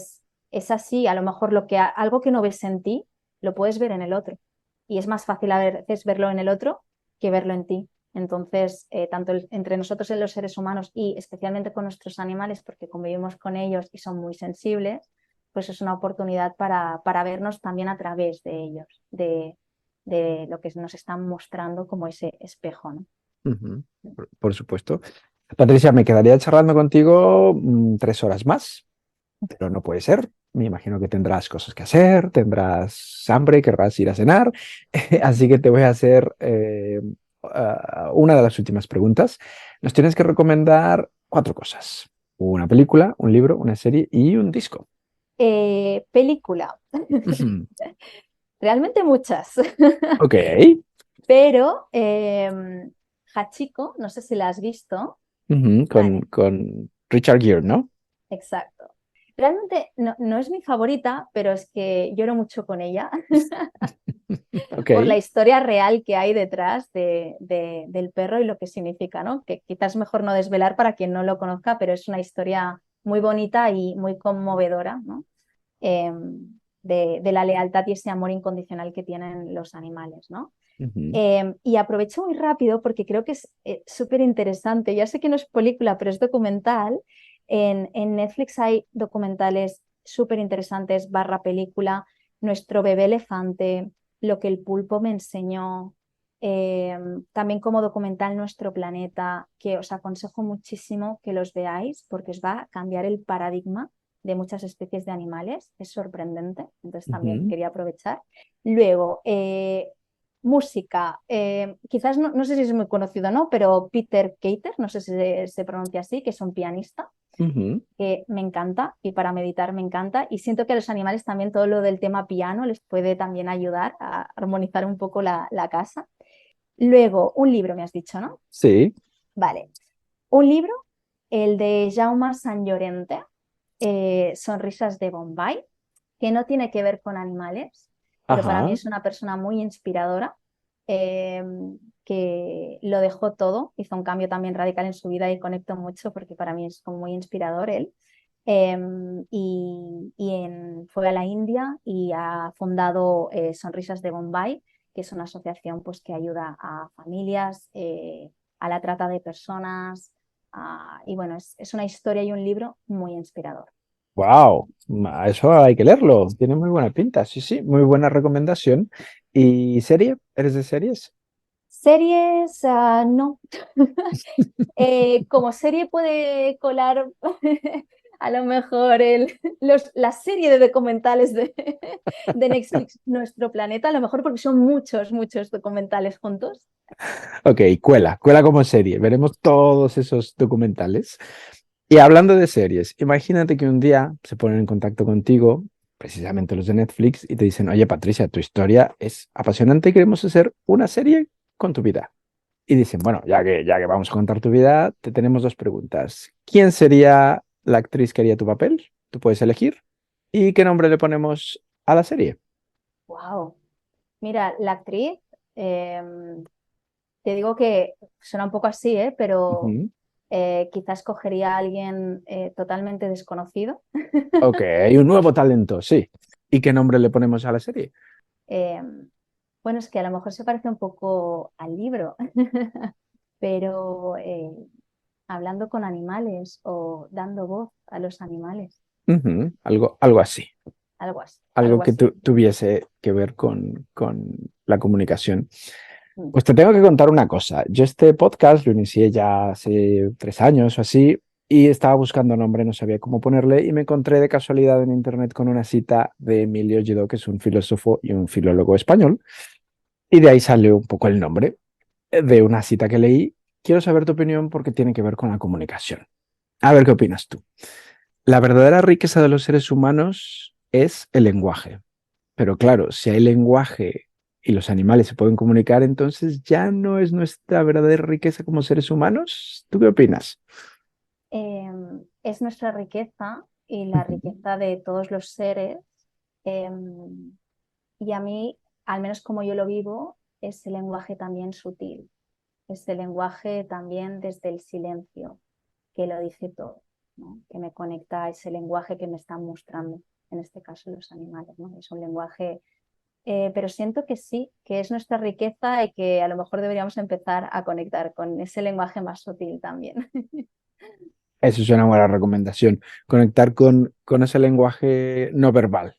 es así, a lo mejor algo que no ves en ti, lo puedes ver en el otro. Y es más fácil a veces verlo en el otro que verlo en ti. Entonces, tanto entre nosotros y los seres humanos y especialmente con nuestros animales, porque convivimos con ellos y son muy sensibles, pues es una oportunidad para vernos también a través de ellos, de lo que nos están mostrando como ese espejo, ¿no? Ujú, por supuesto. Patricia, me quedaría charlando contigo 3 horas más, pero no puede ser. Me imagino que tendrás cosas que hacer, tendrás hambre, querrás ir a cenar. Así que te voy a hacer una de las últimas preguntas. Nos tienes que recomendar 4 cosas. Una película, un libro, una serie y un disco. Película. Ujú. Realmente muchas, Ok. pero Hachiko, no sé si la has visto. Ujú, Vale, con Richard Gere, ¿no? exacto. Realmente no es mi favorita, pero es que lloro mucho con ella Ok. por la historia real que hay detrás del perro y lo que significa, ¿no? Que quizás es mejor no desvelar para quien no lo conozca, pero es una historia muy bonita y muy conmovedora, ¿no? Eh, de la lealtad y ese amor incondicional que tienen los animales, ¿no? Ujú, Y aprovecho muy rápido porque creo que es súper interesante. Ya sé que no es película, pero es documental. En Netflix hay documentales súper interesantes, barra película, Nuestro bebé elefante, Lo que el pulpo me enseñó, eh, también como documental Nuestro planeta, que os aconsejo muchísimo que los veáis porque os va a cambiar el paradigma de muchas especies de animales. Es sorprendente, entonces también ujú. quería aprovechar. Luego, música, quizás no sé si es muy conocido o no, pero Peter Keiter, no sé si se pronuncia así, que es un pianista, Ujú. que me encanta y para meditar me encanta. Y siento que a los animales también todo lo del tema piano les puede también ayudar a armonizar un poco la casa. Luego, un libro, me has dicho, ¿no? Sí. Vale. Un libro, el de Jaume Sant Llorente, Sonrisas de Bombay, que no tiene que ver con animales, pero para mí Ajá. es una persona muy inspiradora, eh, que lo dejó todo, hizo un cambio también radical en su vida y conecto mucho porque para mí es como muy inspirador él. Eh, fue a la India y ha fundado Sonrisas de Bombay, que es una asociación pues, que ayuda a familias, a la trata de personas. Y bueno, es una historia y un libro muy inspirador. Wow. Eso hay que leerlo. Tiene muy buena pinta. Sí, sí. Muy buena recomendación. ¿Y serie? ¿Eres de series? Series, no. Como serie puede colar a lo mejor la serie de documentales de Netflix, Nuestro Planeta, a lo mejor porque son muchos, muchos documentales juntos. Ok, cuela como serie. Veremos todos esos documentales. Y hablando de series, imagínate que un día se ponen en contacto contigo, precisamente los de Netflix, y te dicen, oye Patricia, tu historia es apasionante y queremos hacer una serie con tu vida. Y dicen, bueno, ya que vamos a contar tu vida, te tenemos 2 preguntas. ¿Quién sería la actriz que haría tu papel? Tú puedes elegir. ¿Y qué nombre le ponemos a la serie? Wow. Mira, la actriz, eh, te digo que suena un poco así, pero Ujú. quizás cogería a alguien totalmente desconocido. Ok, un nuevo talento, sí. ¿Y qué nombre le ponemos a la serie? Eh, bueno, es que a lo mejor se parece un poco al libro, pero hablando con animales o dando voz a los animales, Ujú, algo así. algo así, Algo algo que así. tuviese que ver con la comunicación. Mm. Pues te tengo que contar una cosa. Yo este podcast lo inicié ya hace 3 años o así y estaba buscando nombre, no sabía cómo ponerle y me encontré de casualidad en internet con una cita de Emilio Lledó, que es un filósofo y un filólogo español, y de ahí salió un poco el nombre de una cita que leí. Quiero saber tu opinión porque tiene que ver con la comunicación. A ver qué opinas tú. La verdadera riqueza de los seres humanos es el lenguaje. Pero claro, si hay lenguaje y los animales se pueden comunicar, entonces ya no es nuestra verdadera riqueza como seres humanos. ¿Tú qué opinas? Es nuestra riqueza y la Ujú, riqueza de todos los seres. eh, y a mí, al menos como yo lo vivo, ese lenguaje también sutil, ese lenguaje también desde el silencio, que lo dice todo, ¿no? Que me conecta a ese lenguaje que me están mostrando, en este caso los animales, ¿no? Es un lenguaje pero siento que sí, que es nuestra riqueza y que a lo mejor deberíamos empezar a conectar con ese lenguaje más sutil también. Eso es una buena recomendación. Conectar con ese lenguaje no verbal.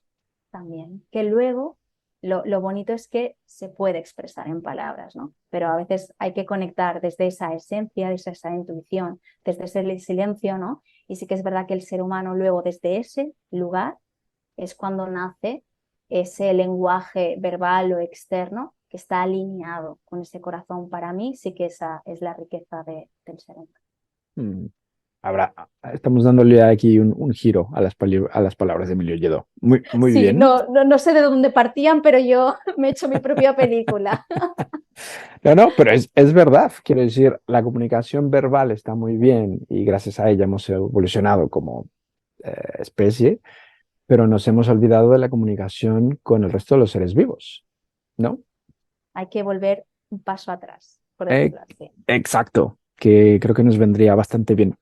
También, que luego lo bonito es que se puede expresar en palabras, ¿no? Pero a veces hay que conectar desde esa esencia, desde esa intuición, desde ese silencio, ¿no? Y sí que es verdad que el ser humano luego desde ese lugar es cuando nace ese lenguaje verbal o externo que está alineado con ese corazón. Para mí sí que esa es la riqueza del ser humano. Mm. Estamos dándole aquí un giro a las palabras de Emilio Lledó. Muy Sí, bien. no sé de dónde partían, pero yo me he hecho mi propia película. No, pero es verdad. Quiero decir, la comunicación verbal está muy bien y gracias a ella hemos evolucionado como especie, pero nos hemos olvidado de la comunicación con el resto de los seres vivos, ¿no? Hay que volver un paso atrás, por Eh, decirlo así. exacto, que creo que nos vendría bastante bien.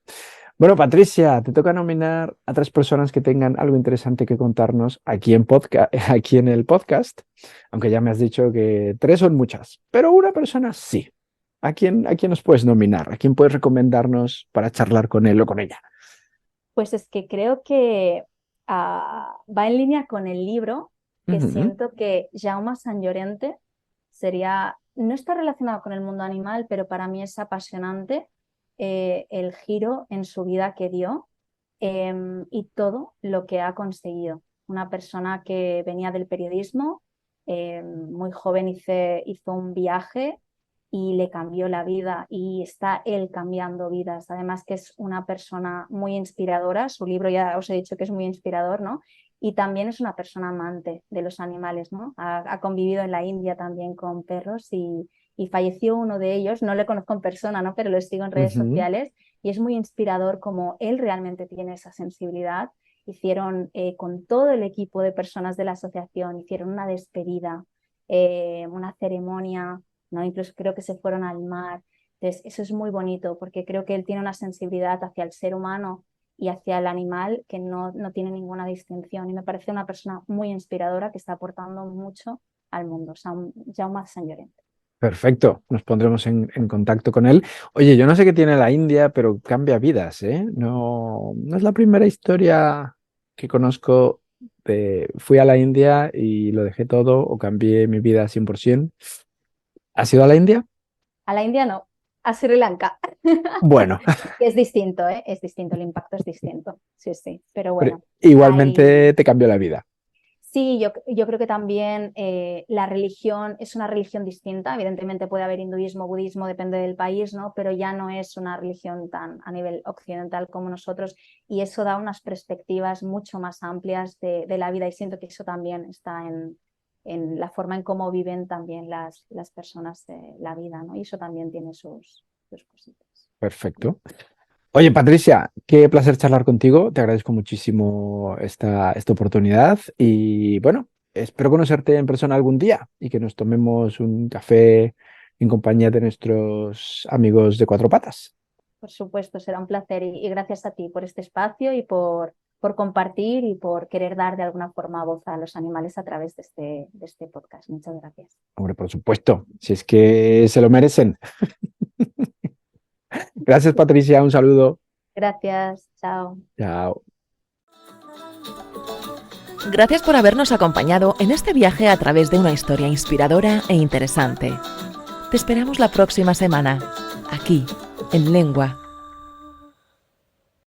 Bueno, Patricia, te toca nominar a 3 personas que tengan algo interesante que contarnos aquí en el podcast, aunque ya me has dicho que 3 son muchas, pero una persona sí. ¿A quién nos puedes nominar? ¿A quién puedes recomendarnos para charlar con él o con ella? Pues es que creo que va en línea con el libro, que Ujú. siento que Jaume Sant Llorente no está relacionado con el mundo animal, pero para mí es apasionante el giro en su vida que dio y todo lo que ha conseguido. Una persona que venía del periodismo, muy joven hizo un viaje y le cambió la vida y está él cambiando vidas. Además que es una persona muy inspiradora, su libro ya os he dicho que es muy inspirador, ¿no? Y también es una persona amante de los animales, ¿no? Ha convivido en la India también con perros y falleció uno de ellos, no le conozco en persona, ¿no? Pero lo sigo en redes Ujú. sociales y es muy inspirador como él realmente tiene esa sensibilidad. Hicieron con todo el equipo de personas de la asociación, hicieron una despedida, una ceremonia, ¿no? Incluso creo que se fueron al mar. Entonces, eso es muy bonito porque creo que él tiene una sensibilidad hacia el ser humano y hacia el animal que no tiene ninguna distinción. Y me parece una persona muy inspiradora que está aportando mucho al mundo. Jaume Sant Llorente. Perfecto, nos pondremos en contacto con él. Oye, yo no sé qué tiene la India, pero cambia vidas, ¿eh? No es la primera historia que conozco de fui a la India y lo dejé todo o cambié mi vida 100%. ¿Has ido a la India? A la India no, a Sri Lanka. Bueno, Es distinto, ¿eh? Es distinto, el impacto es distinto. Sí, sí, pero pero bueno, igualmente hay. te cambió la vida. Sí, yo creo que también la religión es una religión distinta. Evidentemente puede haber hinduismo, budismo, depende del país, ¿no? Pero ya no es una religión tan a nivel occidental como nosotros y eso da unas perspectivas mucho más amplias de la vida y siento que eso también está en la forma en cómo viven también las personas la vida, ¿no? Y eso también tiene sus cositas. Perfecto. Oye, Patricia, qué placer charlar contigo. Te agradezco muchísimo esta oportunidad y bueno, espero conocerte en persona algún día y que nos tomemos un café en compañía de nuestros amigos de Cuatro Patas. Por supuesto, será un placer y gracias a ti por este espacio y por compartir y por querer dar de alguna forma voz a los animales a través de este podcast. Muchas gracias. Hombre, por supuesto, si es que se lo merecen. Gracias, Patricia. Un saludo. Gracias, chao. Chao. Gracias por habernos acompañado en este viaje a través de una historia inspiradora e interesante. Te esperamos la próxima semana, aquí, en Lengua.